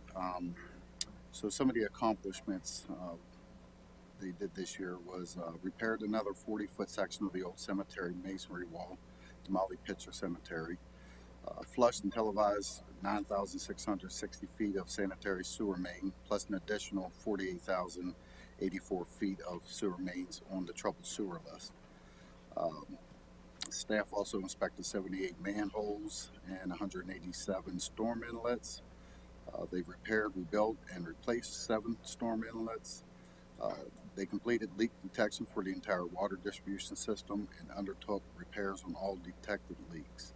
So some of the accomplishments they did this year was repaired another 40-foot section of the old cemetery masonry wall, the Molly Pitcher Cemetery, flushed and televised 9,660 feet of sanitary sewer main, plus an additional 48,084 feet of sewer mains on the troubled sewer list. Staff also inspected 78 manholes and 187 storm inlets. They've repaired, rebuilt, and replaced 7 storm inlets. They completed leak detection for the entire water distribution system and undertook repairs on all detected leaks.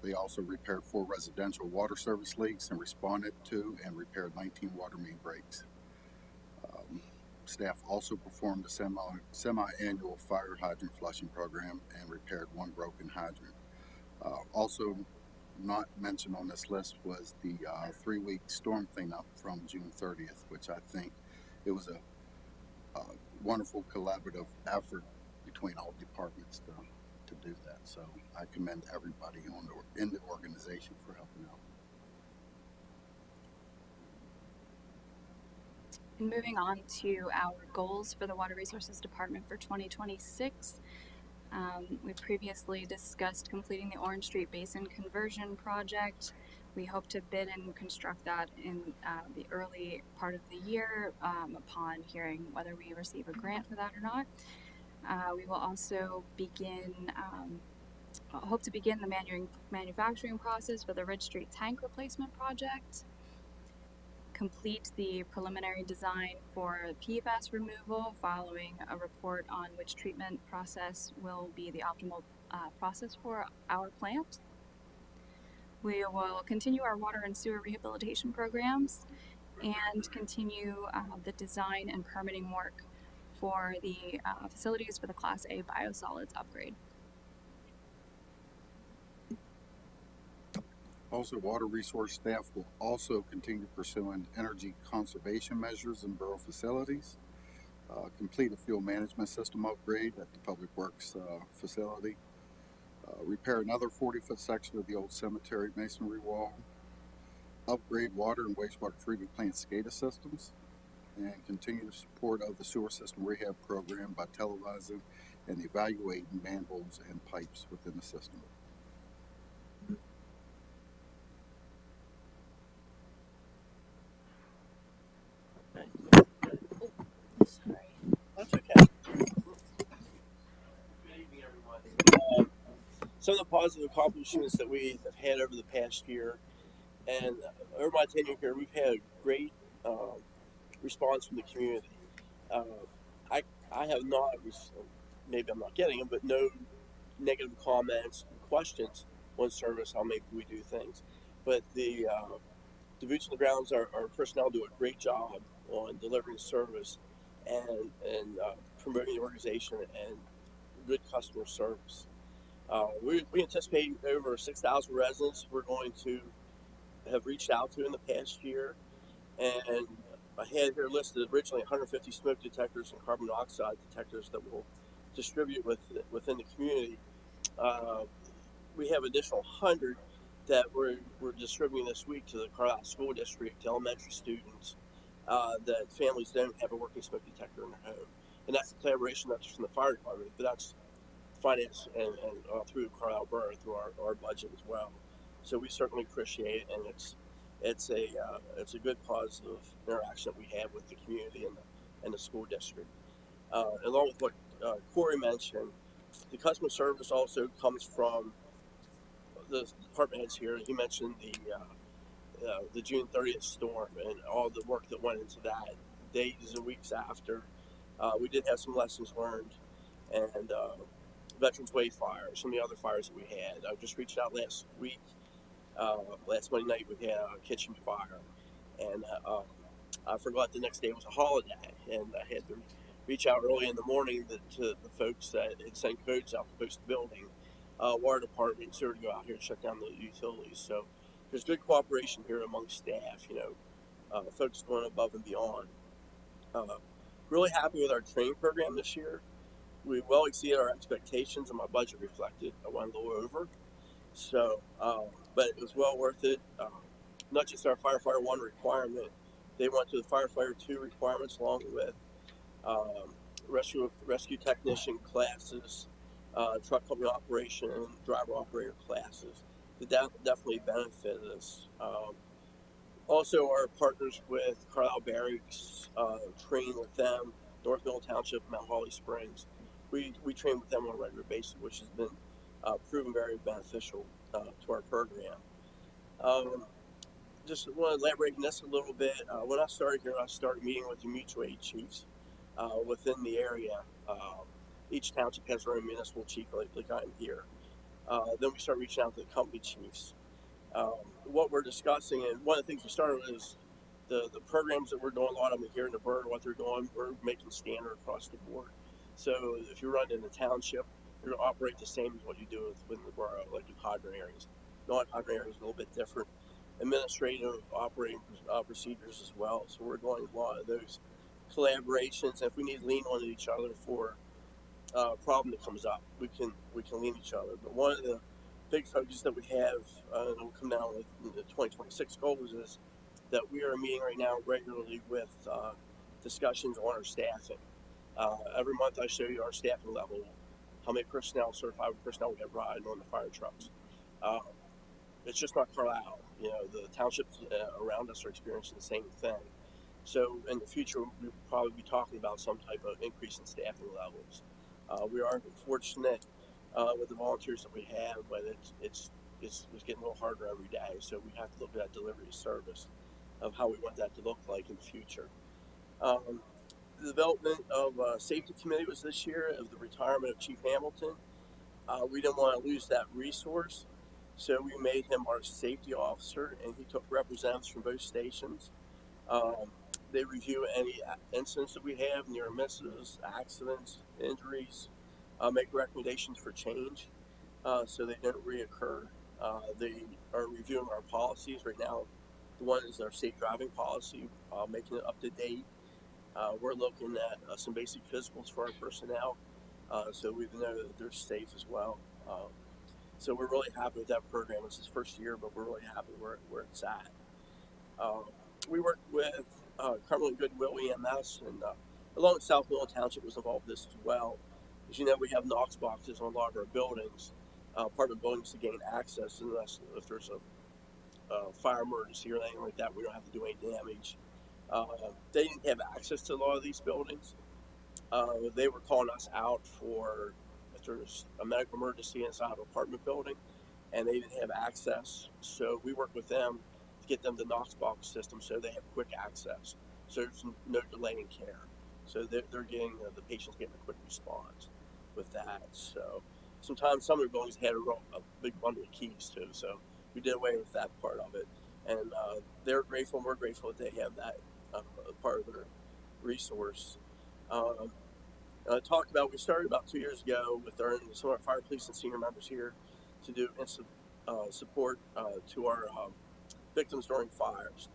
They also repaired 4 residential water service leaks and responded to and repaired 19 water main breaks. Staff also performed a semi-annual fire hydrant flushing program and repaired 1 broken hydrant. Also not mentioned on this list was the 3-week storm cleanup from June 30th, which I think it was a wonderful collaborative effort between all departments to do that. So I commend everybody in the organization for helping out. And moving on to our goals for the Water Resources Department for 2026. We previously discussed completing the Orange Street Basin conversion project. We hope to bid and construct that in the early part of the year upon hearing whether we receive a grant for that or not. We will also hope to begin the manufacturing process for the Ridge Street tank replacement project. Complete the preliminary design for PFAS removal following a report on which treatment process will be the optimal process for our plant. We will continue our water and sewer rehabilitation programs and continue the design and permitting work for the facilities for the Class A biosolids upgrade. Also, water resource staff will also continue pursuing energy conservation measures in borough facilities, complete a fuel management system upgrade at the Public Works facility, repair another 40-foot section of the old cemetery masonry wall, upgrade water and wastewater treatment plant SCADA systems, and continue support of the sewer system rehab program by televising and evaluating manholes and pipes within the system. That's okay. Good evening, everyone. some of the positive accomplishments that we have had over the past year, and over my tenure here, we've had a great response from the community. Uh, I I have not, maybe I'm not getting them, but no negative comments, questions on service, how maybe we do things. But the boots on the grounds, our personnel do a great job on delivering service and promoting the organization and good customer service. We anticipate over 6,000 residents we're going to have reached out to in the past year, and I had here listed originally 150 smoke detectors and carbon monoxide detectors that we'll distribute within the community. Uh, we have additional 100 that we're distributing this week to the Carlisle School District, to elementary students that families don't have a working smoke detector in their home. And that's a collaboration not just from the fire department, but that's financed and through Carlisle Borough, through our budget as well. So we certainly appreciate it, and it's a good positive interaction that we have with the community and the school district. Along with what Corey mentioned, the customer service also comes from the department heads here. He mentioned the June 30th storm and all the work that went into that. Days and weeks after, we did have some lessons learned, and Veterans Way fire, some of the other fires that we had. I just reached out last week. Last Monday night we had a kitchen fire, and I forgot the next day was a holiday, and I had to reach out early in the morning to the folks that had sent codes out to post the building, water department, sewer to go out here and shut down the utilities. So there's good cooperation here among staff. Folks going above and beyond. Uh, really happy with our training program this year. We well exceeded our expectations, and my budget reflected. I went a little over, so but it was well worth it. Not just our firefighter 1 requirement, they went to the firefighter 2 requirements along with rescue technician classes, truck company operation, and driver operator classes. That definitely benefited us. Also, our partners with Carlisle Barracks, train with them, North Middle Township, Mount Holly Springs. We train with them on a regular basis, which has been proven very beneficial to our program. Just want to elaborate on this a little bit. When I started here, I started meeting with the mutual aid chiefs within the area. Each township has their own municipal chief, like I'm here. Then we start reaching out to the company chiefs. What we're discussing, and one of the things we started with is the programs that we're doing, a lot of them here in the borough, what they're doing, we're making standard across the board. So if you run in the township, you're going to operate the same as what you do within the borough, like in hydrant areas. Non-hydrant areas are a little bit different. Administrative operating procedures as well. So we're doing a lot of those collaborations. If we need to lean on each other for a problem that comes up, we can lean each other. But one of the big focus that we have, and will come down with the 2026 goals, is that we are meeting right now regularly with discussions on our staffing. Every month I show you our staffing level, how many certified personnel we have riding on the fire trucks. It's just not Carlisle. The townships around us are experiencing the same thing. So in the future, we'll probably be talking about some type of increase in staffing levels. We are fortunate with the volunteers that we have, but it's getting a little harder every day. So we have to look at that delivery of service of how we want that to look like in the future. The development of safety committee was this year of the retirement of Chief Hamilton. We didn't want to lose that resource, so we made him our safety officer, and he took representatives from both stations. They review any incidents that we have, near misses, accidents, injuries, make recommendations for change so they don't reoccur. They are reviewing our policies right now. The one is our safe driving policy, making it up to date. We're looking at some basic physicals for our personnel, so we know that they're safe as well. So we're really happy with that program. It's his first year, but we're really happy where it's at. We work with Cumberland Goodwill EMS, and along with South Middle Township was involved in this as well. As you know, we have Knox boxes on a lot of our buildings, apartment buildings, to gain access, unless if there's a fire emergency or anything like that, we don't have to do any damage. They didn't have access to a lot of these buildings. They were calling us out for after a medical emergency inside an apartment building, and they didn't have access. So we work with them to get them the Knox box system so they have quick access. So there's no delay in care. So they're getting the patients getting a quick response with that. So sometimes some of the buildings had a big bundle of keys too. So we did away with that part of it, and they're grateful. And we're grateful that they have that part of their resource. Talked about, we started about 2 years ago with some of our fire, police, and senior members here to do instant support to our victims during fires.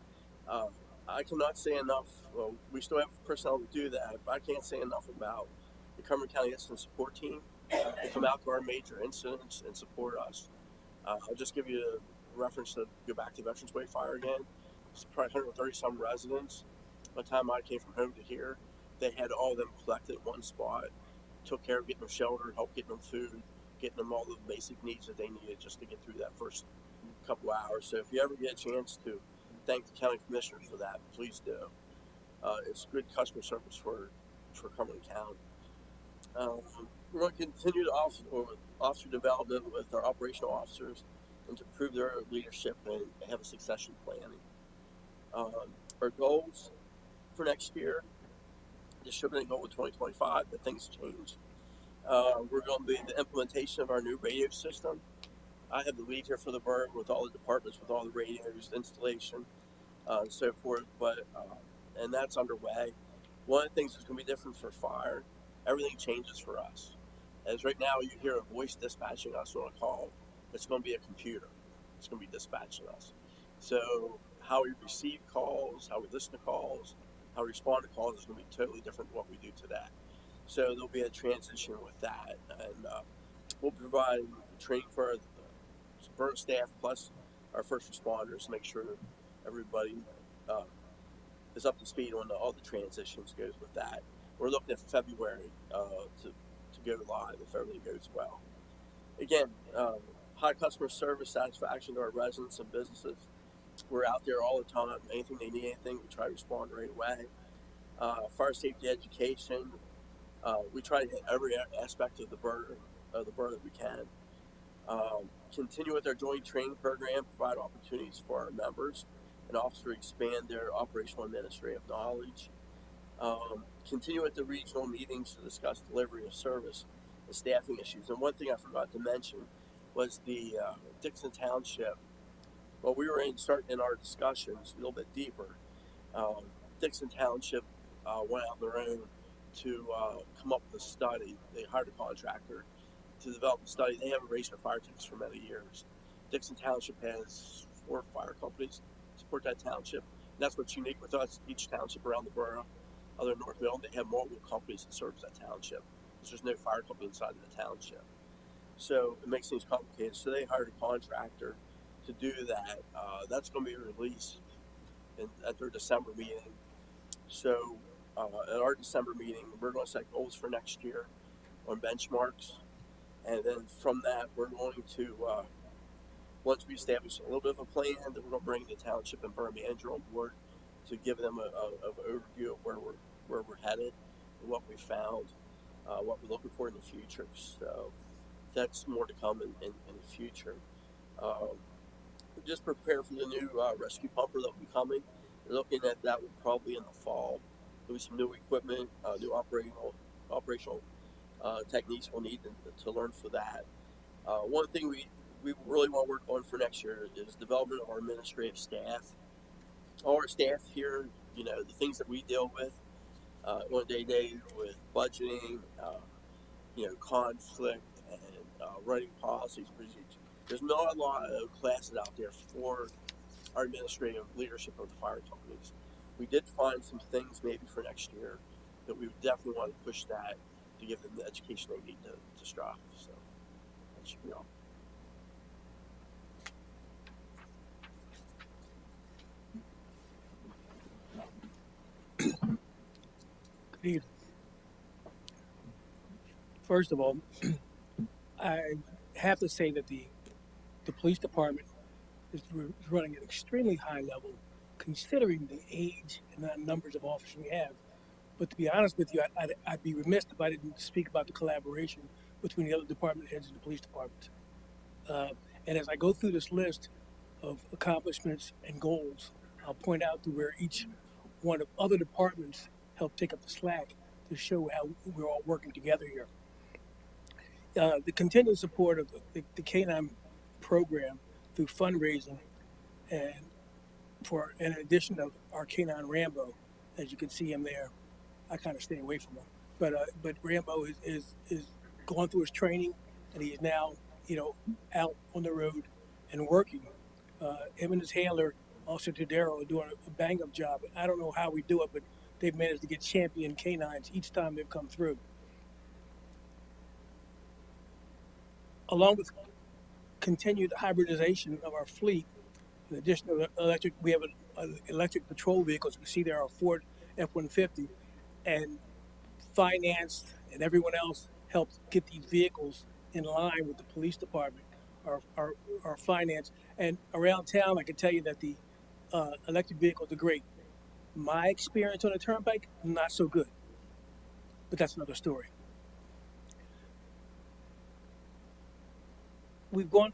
I cannot say enough. Well, we still have personnel to do that, but I can't say enough about the Cumberland County Incident Support Team. They come out to our major incidents and support us. I'll just give you a reference to go back to Veterans Way Fire again. It's probably 130 some residents. By the time I came from home to here, they had all of them collected at one spot, took care of getting them shelter, helped getting them food, getting them all the basic needs that they needed just to get through that first couple hours. So if you ever get a chance to thank the county commissioners for that, please do. It's good customer service for Cumberland County. We're going to continue to officer development with our operational officers and to improve their leadership and have a succession planning. Our goals for next year, this should have been a goal in 2025, but things change. We're going to be the implementation of our new radio system. I have the lead here for the borough with all the departments, with all the radios, installation, and so forth. And that's underway. One of the things that's going to be different for fire, everything changes for us. As right now, you hear a voice dispatching us on a call. It's going to be a computer. It's going to be dispatching us. So how we receive calls, how we listen to calls, how we respond to calls is going to be totally different than what we do today. So there'll be a transition with that, and we'll provide training for our borough staff plus our first responders to make sure everybody is up to speed on all the transitions goes with that. We're looking at February to go live if everything goes well. Again, high customer service satisfaction to our residents and businesses. We're out there all the time. Anything they need, anything, we try to respond right away. Fire safety education. We try to hit every aspect of the borough that we can. Continue with our joint training program, provide opportunities for our members and officers to expand their operational administrative knowledge. Continue with the regional meetings to discuss delivery of service and staffing issues. And one thing I forgot to mention was the Dixon Township. Well, we were starting in our discussions a little bit deeper. Dixon Township went out on their own to come up with a study. They hired a contractor to develop a study. They haven't raised their fire tickets for many years. Dixon Township has 4 fire companies support that township. And that's what's unique with us. Each township around the borough, other than Northville, they have multiple companies that serve that township. There's no fire company inside of the township. So it makes things complicated. So they hired a contractor to do that. That's going to be released at their December meeting. So at our December meeting, we're going to set goals for next year on benchmarks. And then from that, we're going to, once we establish a little bit of a plan, then we're going to bring the township and borough manager on board to give them an overview of where we're headed, and what we found, what we're looking for in the future. So that's more to come in the future. Just prepare for the new rescue pumper that will be coming. We're looking at that probably in the fall. There'll be some new equipment, new operational techniques we'll need to learn for that. One thing we really want to work on for next year is development of our administrative staff. All our staff here, the things that we deal with on a day-to-day with budgeting, conflict, and writing policies, procedures. There's not a lot of classes out there for our administrative leadership of the fire companies. We did find some things maybe for next year that we would definitely want to push that to give them the education they need to strive. So that should be all. Good evening. First of all, I have to say that the police department is running at extremely high level, considering the age and the numbers of officers we have. But to be honest with you, I'd be remiss if I didn't speak about the collaboration between the other department heads and the police department. And as I go through this list of accomplishments and goals, I'll point out to where each one of other departments helped take up the slack to show how we're all working together here. The continued support of the K9 program through fundraising, and in addition of our K9 Rambo, as you can see him there, I kind of stay away from him. But Rambo is going through his training, and he's now out on the road and working. Him and his handler, Officer Tadero, are doing a bang up job. I don't know how we do it, but they've managed to get champion canines each time they've come through. Along with continued hybridization of our fleet, in addition to electric, we have electric patrol vehicles. We see there are Ford F-150, and finance and everyone else helps get these vehicles in line with the police department, our finance. And around town, I can tell you that the electric vehicles are great. My experience on the turnpike, not so good, but that's another story. We've gone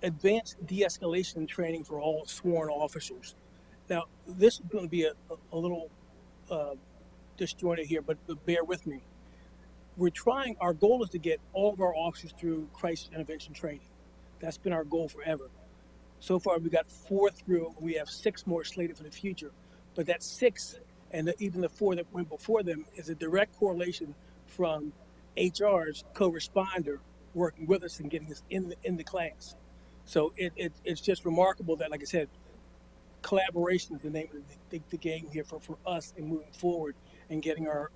advanced de-escalation training for all sworn officers. Now, this is going to be a little disjointed here, but bear with me. Our goal is to get all of our officers through crisis intervention training. That's been our goal forever. So far, we got 4 through. We have 6 more slated for the future. But that 6, and even the 4 that went before them, is a direct correlation from HR's co-responder working with us and getting us in the class. So it's just remarkable that, like I said, collaboration is the name of the game here for us in moving forward and getting our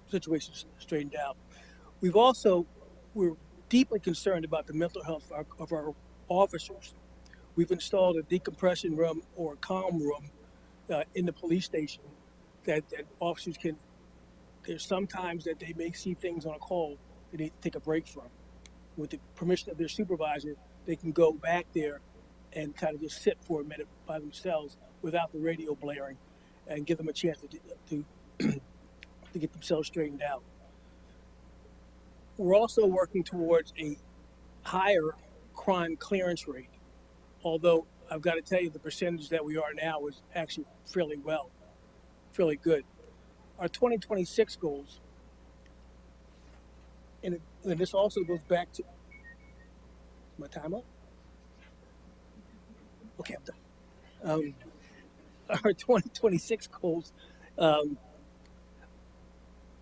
situations straightened out. We're deeply concerned about the mental health of our officers. We've installed a decompression room or a calm room in the police station that officers can. There's sometimes that they may see things on a call that they need to take a break from. With the permission of their supervisor, they can go back there and kind of just sit for a minute by themselves without the radio blaring, and give them a chance to get themselves straightened out. We're also working towards a higher crime clearance rate, although I've got to tell you the percentage that we are now is actually fairly good. Our 2026 goals, and this also goes back to, my time up? Okay, I'm done. Our 2026 goals,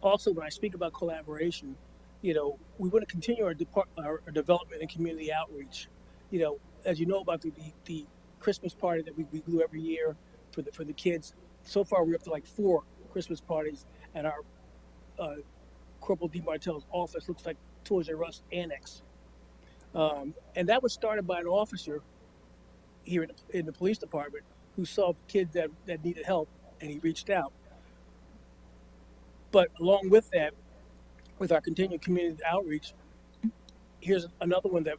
also when I speak about collaboration, we want to continue our development and community outreach. As you know about the Christmas party that we do every year for the kids. So far, we're up to like 4 Christmas parties, and our Corporal DeMartel's office looks like Toys R Us annex. And that was started by an officer here in the police department who saw kids that needed help, and he reached out. But along with that, with our continued community outreach, here's another one that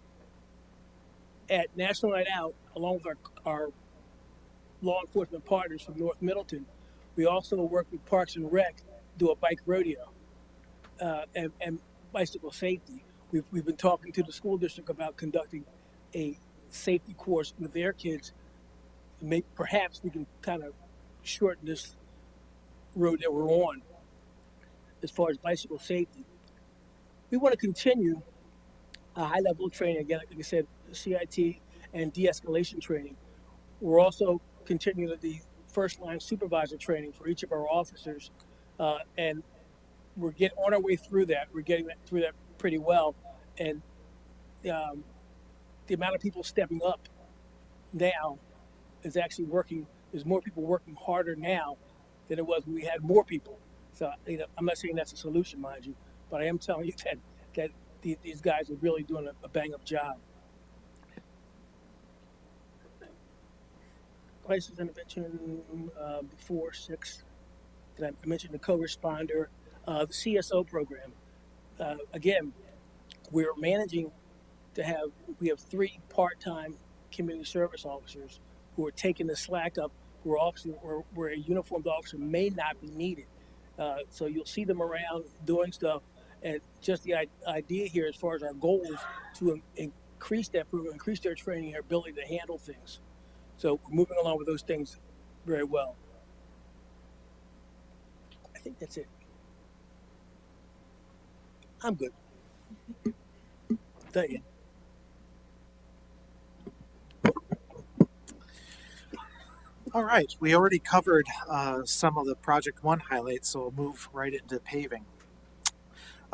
at National Night Out, along with our law enforcement partners from North Middleton, we also work with Parks and Rec, do a bike rodeo and bicycle safety. We've been talking to the school district about conducting a safety course with their kids. Perhaps we can kind of shorten this road that we're on as far as bicycle safety. We want to continue a high level of training, again, like I said, CIT and de-escalation training. We're also continuing the first line supervisor training for each of our officers, and we're getting on our way through that. We're getting through that pretty well, and the amount of people stepping up now is actually working. There's more people working harder now than it was when we had more people. So I'm not saying that's a solution, mind you, but I am telling you that these guys are really doing a bang up job. Crisis intervention before 6. I mentioned the co-responder, the CSO program. Again, we're managing to we have 3 part-time community service officers who are taking the slack up where a uniformed officer may not be needed. So you'll see them around doing stuff, And just the idea here, as far as our goals, to increase that program, increase their training, their ability to handle things. So we're moving along with those things very well. I think that's it. I'm good. Thank you. All right, we already covered some of the Project 1 highlights, so we'll move right into paving.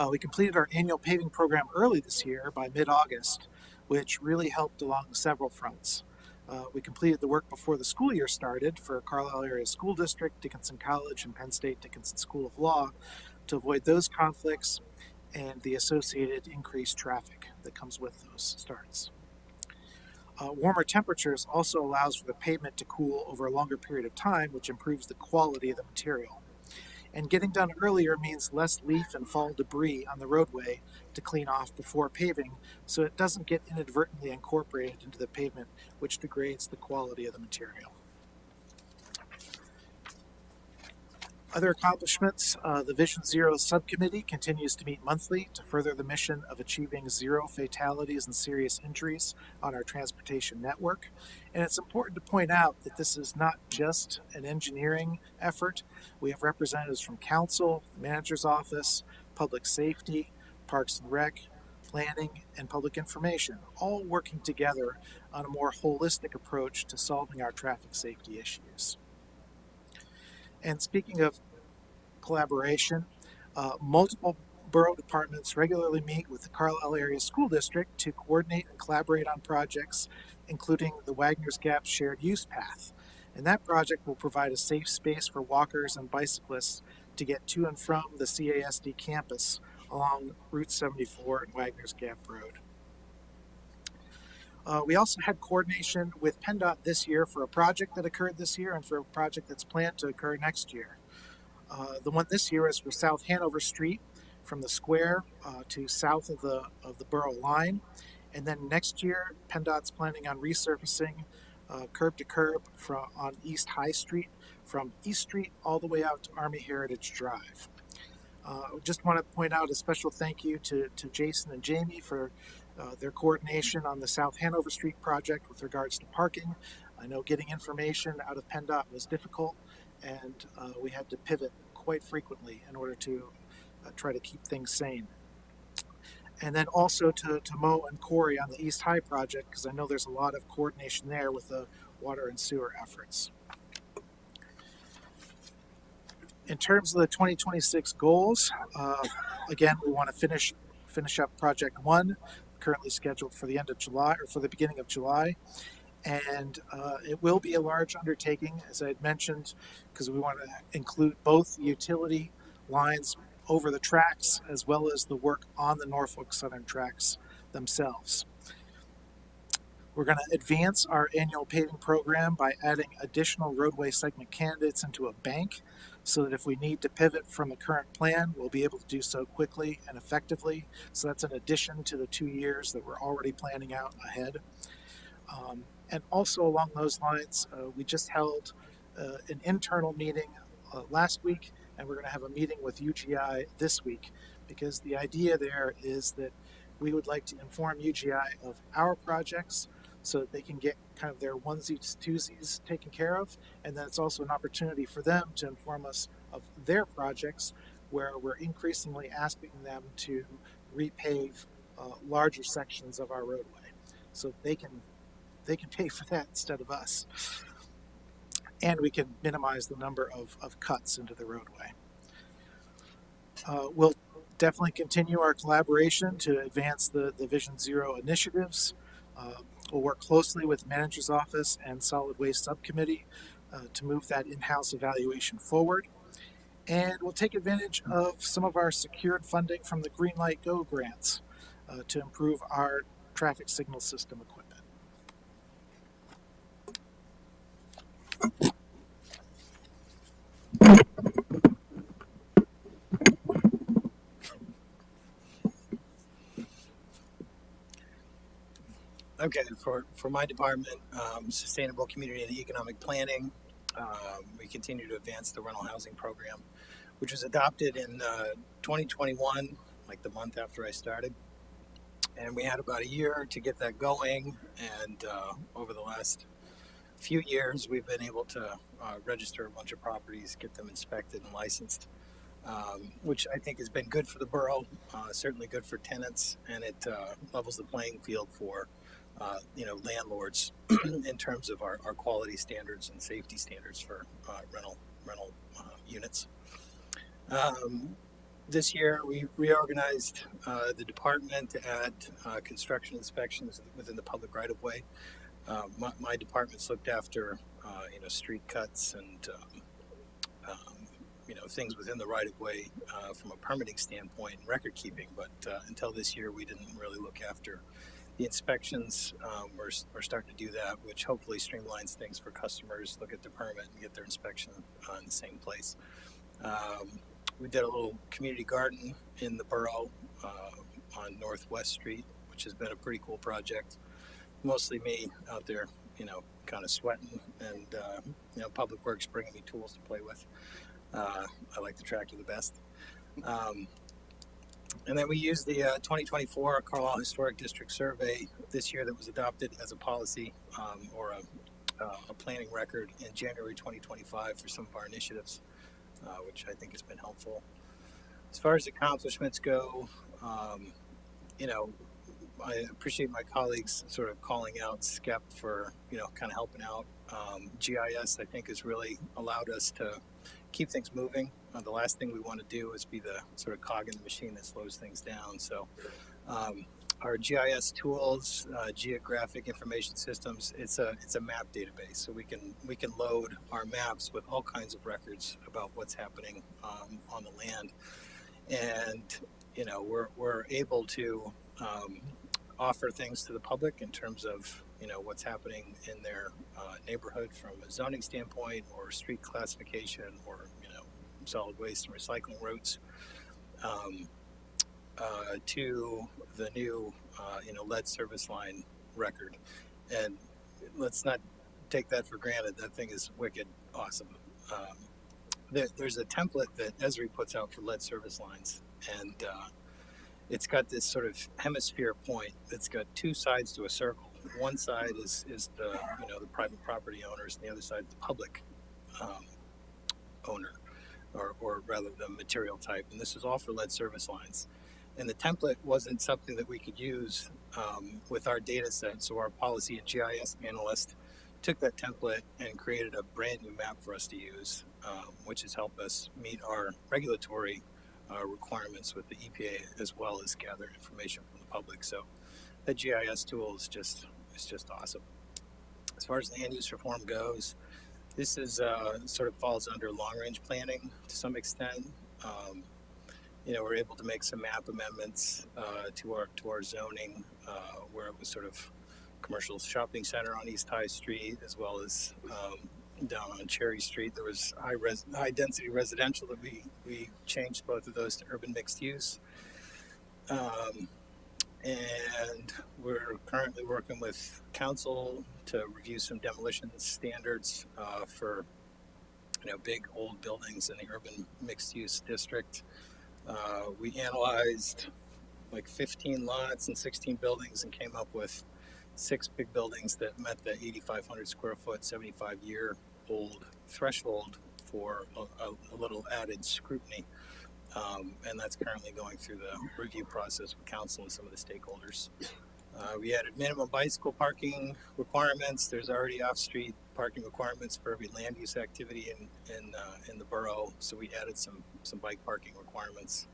We completed our annual paving program early this year by mid-August, which really helped along several fronts. We completed the work before the school year started for Carlisle Area School District, Dickinson College, and Penn State Dickinson School of Law to avoid those conflicts and the associated increased traffic that comes with those starts. Warmer temperatures also allows for the pavement to cool over a longer period of time, which improves the quality of the material. And getting done earlier means less leaf and fall debris on the roadway to clean off before paving, so it doesn't get inadvertently incorporated into the pavement, which degrades the quality of the material. Other accomplishments, the Vision Zero subcommittee continues to meet monthly to further the mission of achieving zero fatalities and serious injuries on our transportation network. And it's important to point out that this is not just an engineering effort. We have representatives from council, the manager's office, public safety, parks and rec, planning, and public information, all working together on a more holistic approach to solving our traffic safety issues. And speaking of collaboration, multiple borough departments regularly meet with the Carlisle Area School District to coordinate and collaborate on projects, including the Wagner's Gap Shared Use Path. And that project will provide a safe space for walkers and bicyclists to get to and from the CASD campus along Route 74 and Wagner's Gap Road. We also had coordination with PennDOT this year for a project that occurred this year and for a project that's planned to occur next year. The one this year is for South Hanover Street from the square to south of the borough line. And then next year, PennDOT's planning on resurfacing curb to curb on East High Street from East Street all the way out to Army Heritage Drive. Just want to point out a special thank you to Jason and Jamie for their coordination on the South Hanover Street project with regards to parking. I know getting information out of PennDOT was difficult, and we had to pivot quite frequently in order to try to keep things sane. And then also to Mo and Corey on the East High project, because I know there's a lot of coordination there with the water and sewer efforts. In terms of the 2026 goals, again, we want to finish up Project 1, currently scheduled for the end of July or for the beginning of July. And it will be a large undertaking, as I had mentioned, because we want to include both utility lines over the tracks as well as the work on the Norfolk Southern tracks themselves. We're going to advance our annual paving program by adding additional roadway segment candidates into a bank so that if we need to pivot from the current plan, we'll be able to do so quickly and effectively. So that's in addition to the 2 years that we're already planning out ahead. And also along those lines, we just held an internal meeting last week, and we're going to have a meeting with UGI this week, because the idea there is that we would like to inform UGI of our projects so that they can get kind of their onesies, twosies taken care of. And then it's also an opportunity for them to inform us of their projects, where we're increasingly asking them to repave larger sections of our roadway. So they can pay for that instead of us. And we can minimize the number of cuts into the roadway. We'll definitely continue our collaboration to advance the Vision Zero initiatives. We'll work closely with the manager's office and solid waste subcommittee to move that in-house evaluation forward. And we'll take advantage of some of our secured funding from the Green Light Go grants to improve our traffic signal system equipment. Okay, for my department, Sustainable Community and Economic Planning, we continue to advance the rental housing program, which was adopted in 2021 like the month after I started. And we had about a year to get that going. And over the last few years, we've been able to register a bunch of properties, get them inspected and licensed, which I think has been good for the borough, certainly good for tenants, and it levels the playing field for landlords in terms of our quality standards and safety standards for rental units. This year, we reorganized the department to add construction inspections within the public right-of-way. My department's looked after, street cuts and, things within the right-of-way from a permitting standpoint and record keeping. But until this year, we didn't really look after the inspections. We're starting to do that, which hopefully streamlines things for customers, look at the permit and get their inspection in the same place. We did a little community garden in the borough on Northwest Street, which has been a pretty cool project. Mostly me out there, kind of sweating, and Public Works bringing me tools to play with. I like the tractor the best. And then we used the 2024 Carlisle Historic District Survey this year that was adopted as a policy or a planning record in January 2025 for some of our initiatives, which I think has been helpful. As far as accomplishments go, I appreciate my colleagues sort of calling out SCEP for, kind of helping out. GIS, I think, has really allowed us to keep things moving. The last thing we want to do is be the sort of cog in the machine that slows things down. So our GIS tools, geographic information systems, it's a map database. So we can load our maps with all kinds of records about what's happening on the land. And, we're able to offer things to the public in terms of, what's happening in their neighborhood from a zoning standpoint or street classification or, solid waste and recycling routes, to the new, lead service line record. And let's not take that for granted. That thing is wicked awesome. There's a template that Esri puts out for lead service lines, and it's got this sort of hemisphere point that's got two sides to a circle. One side is the the private property owners, and the other side is the public owner, or rather the material type. And this is all for lead service lines. And the template wasn't something that we could use with our data set. So our policy and GIS analyst took that template and created a brand new map for us to use, which has helped us meet our regulatory requirements with the EPA, as well as gather information from the public. So the GIS tool is just awesome. As far as land use reform goes, this is sort of falls under long range planning to some extent. We're able to make some map amendments to our zoning, where it was sort of commercial shopping center on East High Street, as well as down on Cherry Street. There was high density residential that we changed both of those to urban mixed use. And we're currently working with council to review some demolition standards for big old buildings in the urban mixed use district. We analyzed like 15 lots and 16 buildings and came up with 6 big buildings that met the 8,500 square foot, 75-year-old threshold for a little added scrutiny. And that's currently going through the review process with council and some of the stakeholders. We added minimum bicycle parking requirements. There's already off-street parking requirements for every land use activity in the borough, so we added some bike parking requirements.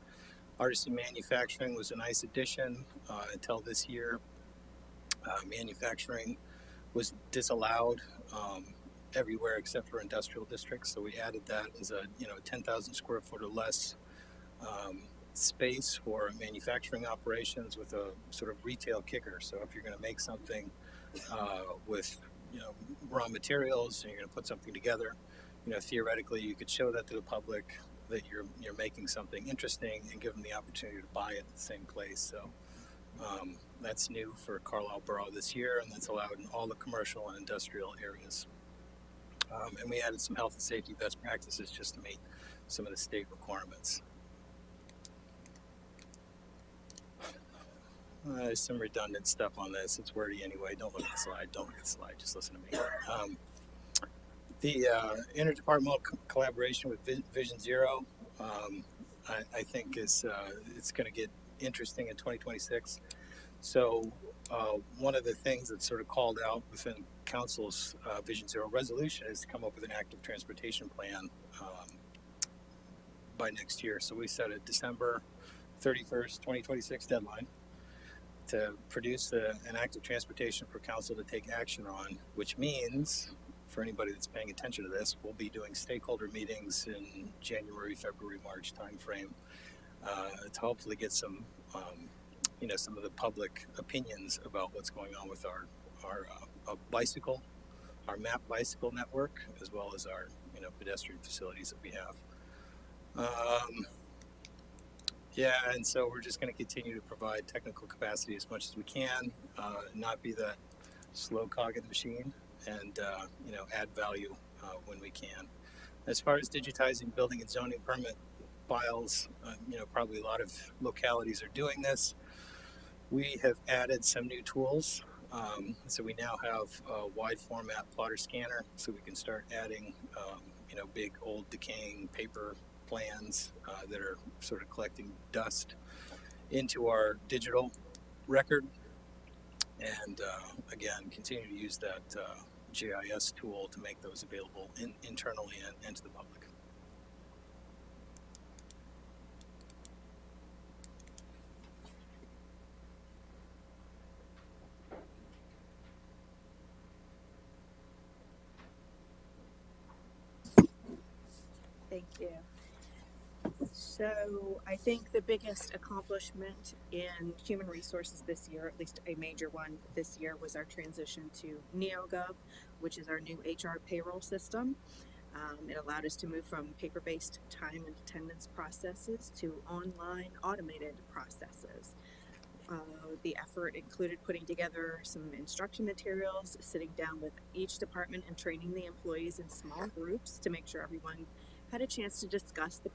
Artisan manufacturing was a nice addition until this year. Manufacturing was disallowed everywhere except for industrial districts, so we added that as a 10,000 square foot or less space for manufacturing operations with a sort of retail kicker. So if you're going to make something with raw materials and you're going to put something together, theoretically you could show that to the public that you're making something interesting and give them the opportunity to buy it at the same place. So that's new for Carlisle Borough this year, and that's allowed in all the commercial and industrial areas. And we added some health and safety best practices just to meet some of the state requirements. There's some redundant stuff on this. It's wordy anyway. Don't look at the slide. Don't look at the slide. Just listen to me. The interdepartmental collaboration with Vision Zero, I think is it's going to get interesting in 2026. So one of the things that's sort of called out within Council's Vision Zero resolution is to come up with an active transportation plan by next year. So we set a December 31st, 2026 deadline to produce an active transportation for council to take action on, which means, for anybody that's paying attention to this, we'll be doing stakeholder meetings in January, February, March timeframe to hopefully get some, some of the public opinions about what's going on with our bicycle, our MAP bicycle network, as well as our pedestrian facilities that we have. Yeah, and so we're just going to continue to provide technical capacity as much as we can, not be that slow cog in the machine, and add value when we can. As far as digitizing building and zoning permit files, probably a lot of localities are doing this. We have added some new tools. So we now have a wide format plotter scanner, so we can start adding, big old decaying paper plans that are sort of collecting dust into our digital record, and again, continue to use that GIS tool to make those available internally and to the public. Thank you. So I think the biggest accomplishment in human resources this year, at least a major one this year, was our transition to NeoGov, which is our new HR payroll system. It allowed us to move from paper-based time and attendance processes to online automated processes. The effort included putting together some instruction materials, sitting down with each department and training the employees in small groups to make sure everyone had a chance to discuss the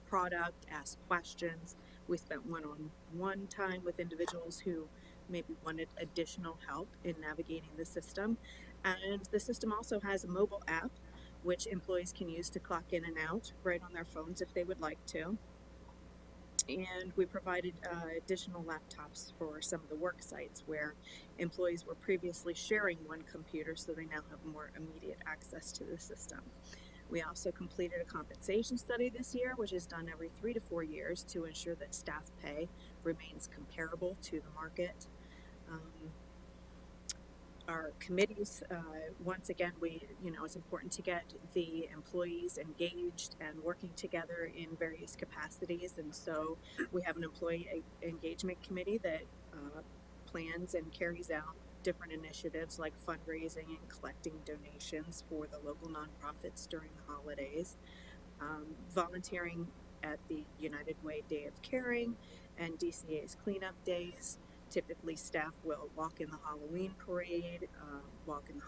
product, ask questions. We spent one-on-one time with individuals who maybe wanted additional help in navigating the system. And the system also has a mobile app which employees can use to clock in and out right on their phones if they would like to. And we provided additional laptops for some of the work sites where employees were previously sharing one computer, so they now have more immediate access to the system. We also completed a compensation study this year, which is done every 3 to 4 years to ensure that staff pay remains comparable to the market. Our committees, once again, it's important to get the employees engaged and working together in various capacities. And so we have an employee engagement committee that plans and carries out different initiatives like fundraising and collecting donations for the local nonprofits during the holidays, volunteering at the United Way Day of Caring and DCA's cleanup days. Typically, staff will walk in the Halloween parade, walk in the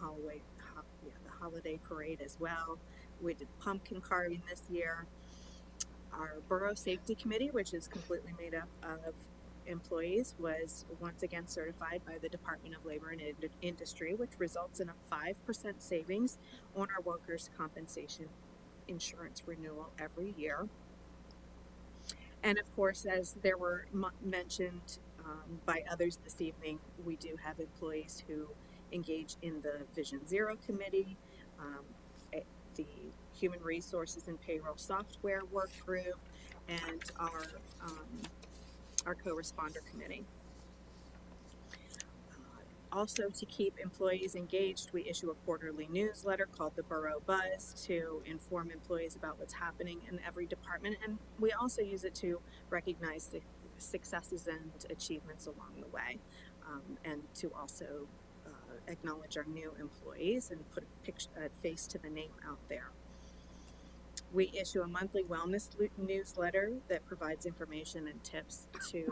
holiday parade as well. We did pumpkin carving this year. Our Borough Safety Committee, which is completely made up of employees, was once again certified by the Department of Labor and Industry, which results in a 5% savings on our workers' compensation insurance renewal every year. And of course, as there were mentioned by others this evening, we do have employees who engage in the Vision Zero Committee, the Human Resources and Payroll Software Work Group, and our co-responder committee. Also, to keep employees engaged, we issue a quarterly newsletter called the Borough Buzz to inform employees about what's happening in every department, and we also use it to recognize the successes and achievements along the way, and to also acknowledge our new employees and put a face to the name out there. We issue a monthly wellness newsletter that provides information and tips to,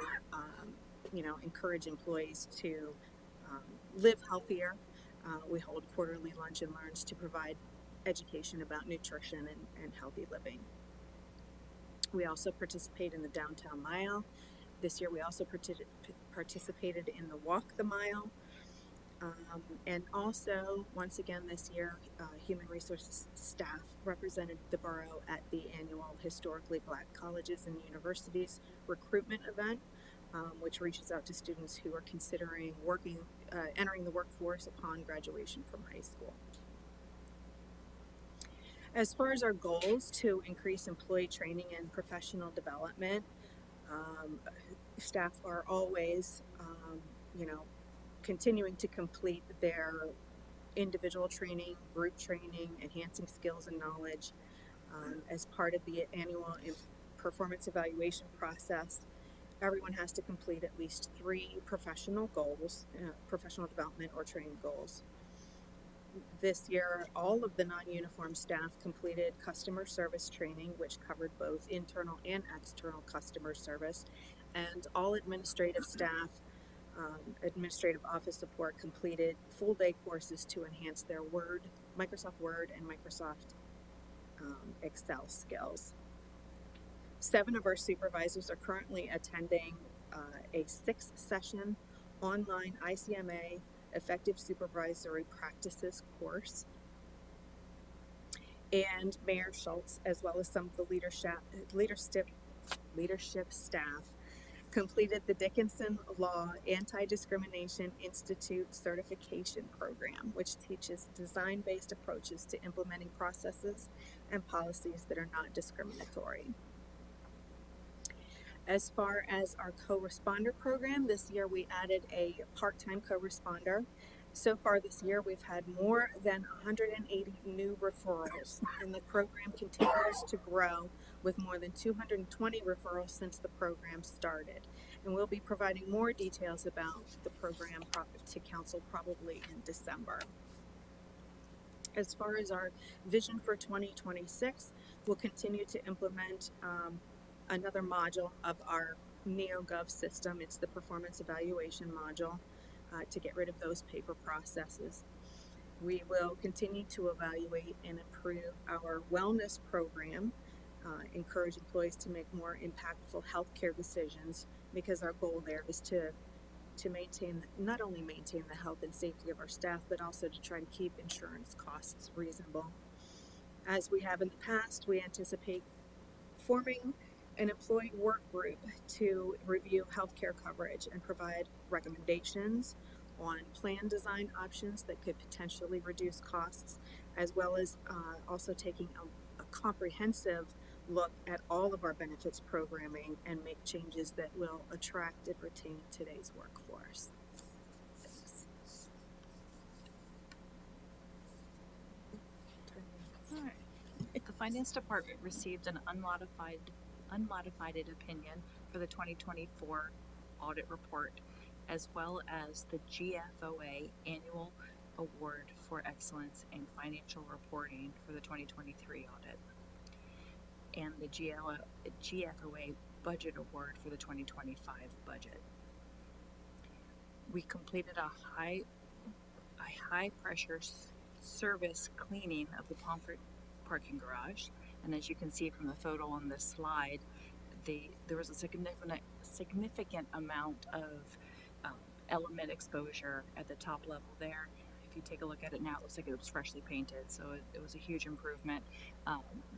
encourage employees to live healthier. We hold quarterly lunch and learns to provide education about nutrition and healthy living. We also participate in the Downtown Mile. This year we also participated in the Walk the Mile. And also, once again this year, Human Resources staff represented the borough at the annual Historically Black Colleges and Universities recruitment event, which reaches out to students who are considering entering the workforce upon graduation from high school. As far as our goals to increase employee training and professional development, staff are always, continuing to complete their individual training, group training, enhancing skills and knowledge. As part of the annual performance evaluation process, everyone has to complete at least 3 professional goals, professional development or training goals. This year, all of the non-uniform staff completed customer service training, which covered both internal and external customer service, and all administrative staff, administrative office support completed full-day courses to enhance their Microsoft Word and Microsoft Excel skills. 7 of our supervisors are currently attending a 6th session online ICMA Effective Supervisory Practices course. And Mayor Schultz, as well as some of the leadership staff, completed the Dickinson Law Anti-Discrimination Institute Certification Program, which teaches design-based approaches to implementing processes and policies that are not discriminatory. As far as our co-responder program, this year we added a part-time co-responder. So far this year, we've had more than 180 new referrals, and the program continues to grow with more than 220 referrals since the program started. And we'll be providing more details about the program to council probably in December. As far as our vision for 2026, we'll continue to implement another module of our NeoGov system. It's the performance evaluation module to get rid of those paper processes. We will continue to evaluate and improve our wellness program, encourage employees to make more impactful healthcare decisions, because our goal there is to not only maintain the health and safety of our staff, but also to try to keep insurance costs reasonable. As we have in the past, we anticipate forming an employee work group to review healthcare coverage and provide recommendations on plan design options that could potentially reduce costs, as well as also taking a comprehensive look at all of our benefits programming and make changes that will attract and retain today's workforce. Thanks. All right. The Finance Department received an unmodified opinion for the 2024 audit report, as well as the GFOA Annual Award for Excellence in Financial Reporting for the 2023 audit, and the GFOA Budget Award for the 2025 budget. We completed a high pressure service cleaning of the Pomfret parking garage, and as you can see from the photo on this slide, there was a significant amount of element exposure at the top level there. If you take a look at it now, it looks like it was freshly painted, so it was a huge improvement.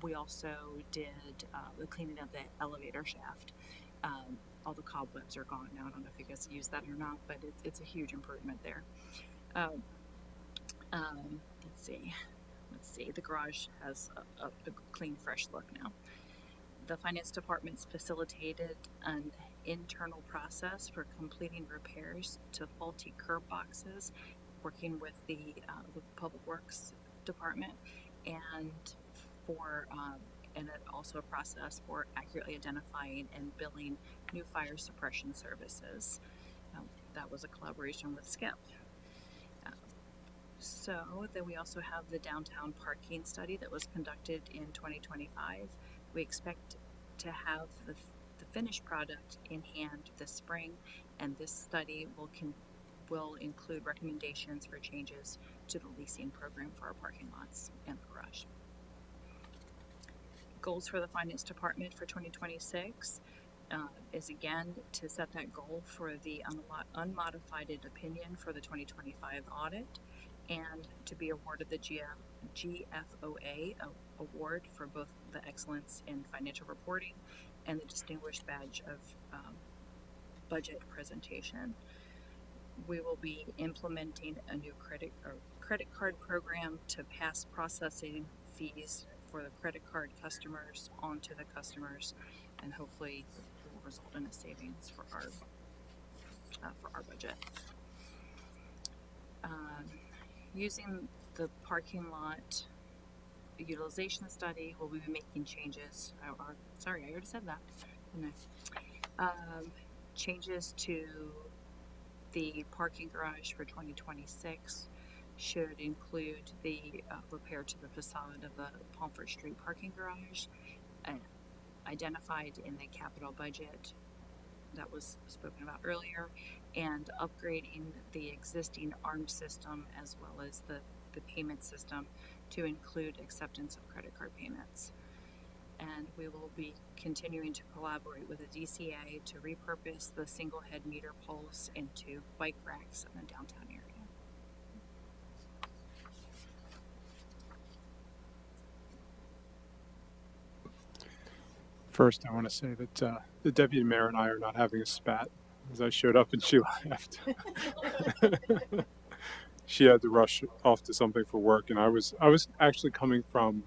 We also did the cleaning of the elevator shaft. All the cobwebs are gone now. I don't know if you guys use that or not, but it's a huge improvement there. Let's see. The garage has a clean, fresh look now. The Finance Department's facilitated an internal process for completing repairs to faulty curb boxes, working with the Public Works Department, and also a process for accurately identifying and billing new fire suppression services. That was a collaboration with SCIP. So then we also have the downtown parking study that was conducted in 2025. We expect to have the finished product in hand this spring, and this study will include recommendations for changes to the leasing program for our parking lots and the garage. Goals for the Finance Department for 2026. is again to set that goal for the unmodified opinion for the 2025 audit and to be awarded the GFOA award for both the excellence in financial reporting and the distinguished badge of budget presentation. We will be implementing a new credit card program to pass processing fees for the credit card customers onto the customers, and hopefully it will result in a savings for our budget. Using the parking lot utilization study, we'll be making changes. Sorry, I already said that, didn't I? Changes to the parking garage for 2026 should include the repair to the facade of the Pomfret Street parking garage, identified in the capital budget that was spoken about earlier, and upgrading the existing ARM system as well as the payment system to include acceptance of credit card payments. And we will be continuing to collaborate with the DCA to repurpose the single head meter poles into bike racks in the downtown area. First, I want to say that the deputy mayor and I are not having a spat, as I showed up and she left. She had to rush off to something for work, and I was actually coming from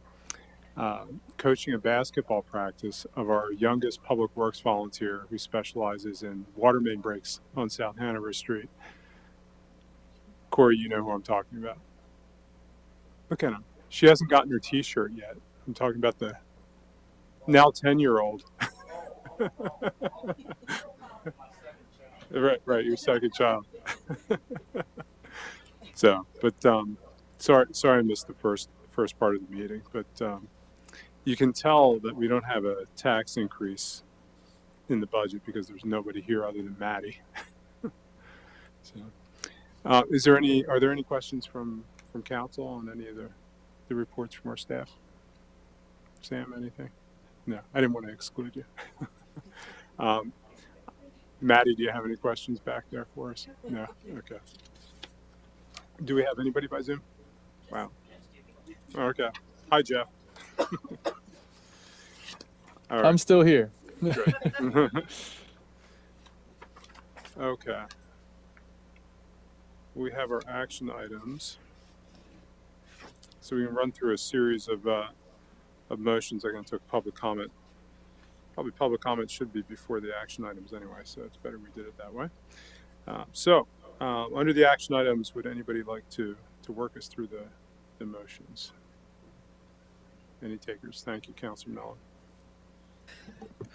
coaching a basketball practice of our youngest public works volunteer who specializes in water main breaks on South Hanover Street. Corey, you know who I'm talking about. Look at him. She hasn't gotten her t-shirt yet. I'm talking about the now 10-year-old. right, your second child. So, but sorry I missed the first part of the meeting, but you can tell that we don't have a tax increase in the budget because there's nobody here other than Maddie. So, are there any questions from council on any of the reports from our staff? Sam, anything? No, I didn't want to exclude you. Maddie, do you have any questions back there for us? No? Okay. Do we have anybody by Zoom? Wow. Okay. Hi, Jeff. All right. I'm still here. Great. Okay. We have our action items. So we can run through a series of motions. I'm going to take public comment. Probably public comment should be before the action items anyway, so it's better we did it that way. Under the action items, would anybody like to work us through the motions? Any takers? Thank you, Councilor Mellon.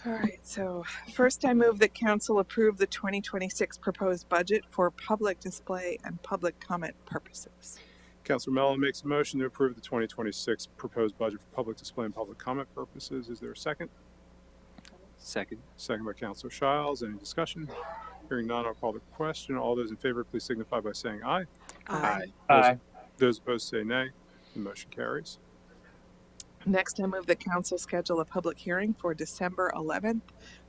All right, so first I move that council approve the 2026 proposed budget for public display and public comment purposes. Councilor Mellon makes a motion to approve the 2026 proposed budget for public display and public comment purposes. Is there a second? Second. Second by Councilor Shiles. Any discussion? Hearing none, I'll call the question. All those in favor, please signify by saying aye. Aye. Aye. Those opposed say nay. The motion carries. Next, I move that council schedule a public hearing for December 11th,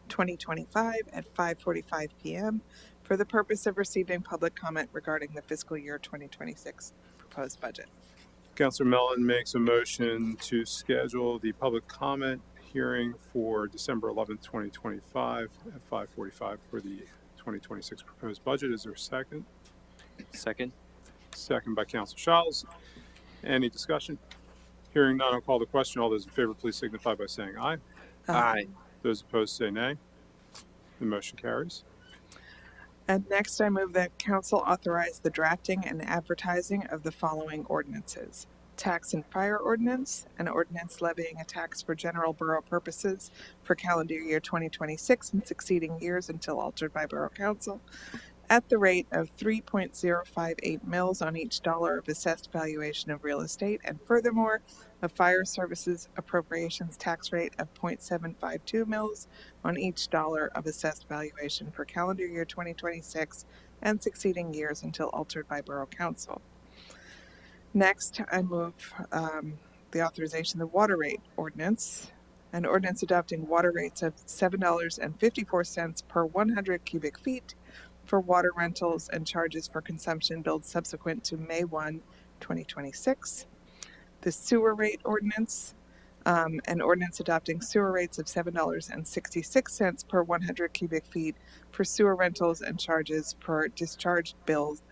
2025 at 5:45 p.m. for the purpose of receiving public comment regarding the fiscal year 2026 proposed budget. Councilor Mellon makes a motion to schedule the public comment hearing for December 11th, 2025 at 5:45 for the 2026 proposed budget. Is there a second? Second. Second by Councilor Shiles. Any discussion? Hearing none, I'll call the question. All those in favor, please signify by saying aye. Aye. Those opposed say nay. The motion carries. And next, I move that council authorize the drafting and advertising of the following ordinances. Tax and fire ordinance, an ordinance levying a tax for general borough purposes for calendar year 2026 and succeeding years until altered by Borough Council, at the rate of 3.058 mils on each dollar of assessed valuation of real estate, and furthermore, a fire services appropriations tax rate of 0.752 mils on each dollar of assessed valuation for calendar year 2026 and succeeding years until altered by Borough Council. Next, I move the authorization of the water rate ordinance, An ordinance adopting water rates of $7.54 per 100 cubic feet for water rentals and charges for consumption billed subsequent to May 1, 2026. The sewer rate ordinance, an ordinance adopting sewer rates of $7.66 per 100 cubic feet for sewer rentals and charges for discharged bills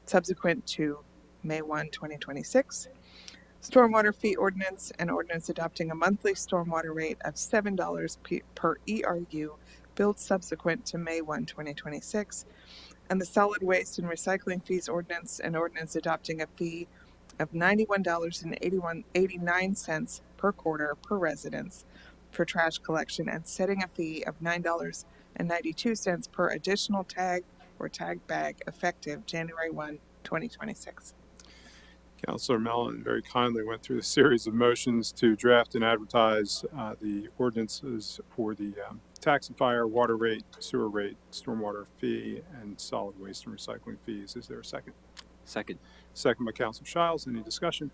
subsequent to May 1, 2026. Stormwater fee ordinance, an ordinance adopting a monthly stormwater rate of $7 per ERU billed subsequent to May 1, 2026. And the solid waste and recycling fees ordinance, an ordinance adopting a fee of $91.89 per quarter per residence for trash collection and setting a fee of $9.92 per additional tag or tag bag effective January 1, 2026. Councilor Mellon very kindly went through a series of motions to draft and advertise the ordinances for the taxifier, water rate, sewer rate, stormwater fee, and solid waste and recycling fees. Is there a second? Second. Second by Councilor Shiles. Any discussion?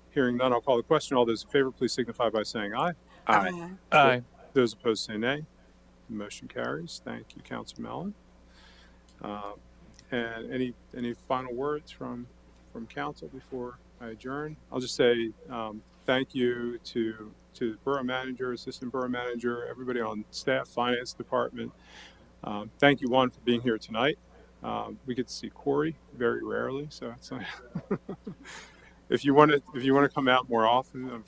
Hearing none, I'll call the question. All those in favor, please signify by saying aye. Aye. Aye. Those opposed say nay. The motion carries. Thank you, Councilor Mellon. And any final words from council before I adjourn? I'll just say thank you to the borough manager, assistant borough manager, everybody on staff, finance department. Thank you, one, for being here tonight. We get to see Corey very rarely, so it's like if you want to come out more often,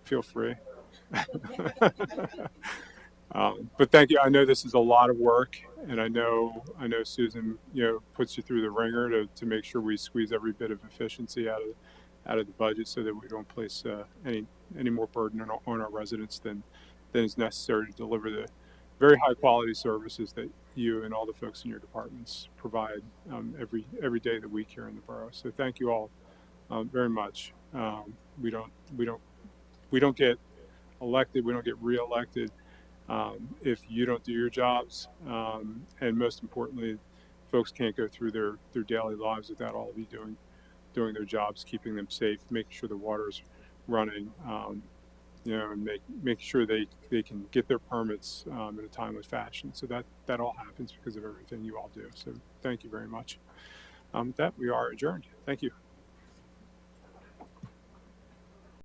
feel free. But thank you. I know this is a lot of work, and I know Susan, puts you through the ringer to make sure we squeeze every bit of efficiency out of the budget, so that we don't place any more burden on our residents than is necessary to deliver the very high quality services that you and all the folks in your departments provide every day of the week here in the borough. So thank you all very much. We don't get elected. We don't get reelected if you don't do your jobs, and most importantly, folks can't go through their daily lives without all of you doing their jobs, keeping them safe, making sure the water's running, and make sure they can get their permits in a timely fashion. So that all happens because of everything you all do. So thank you very much. With that, we are adjourned. Thank you.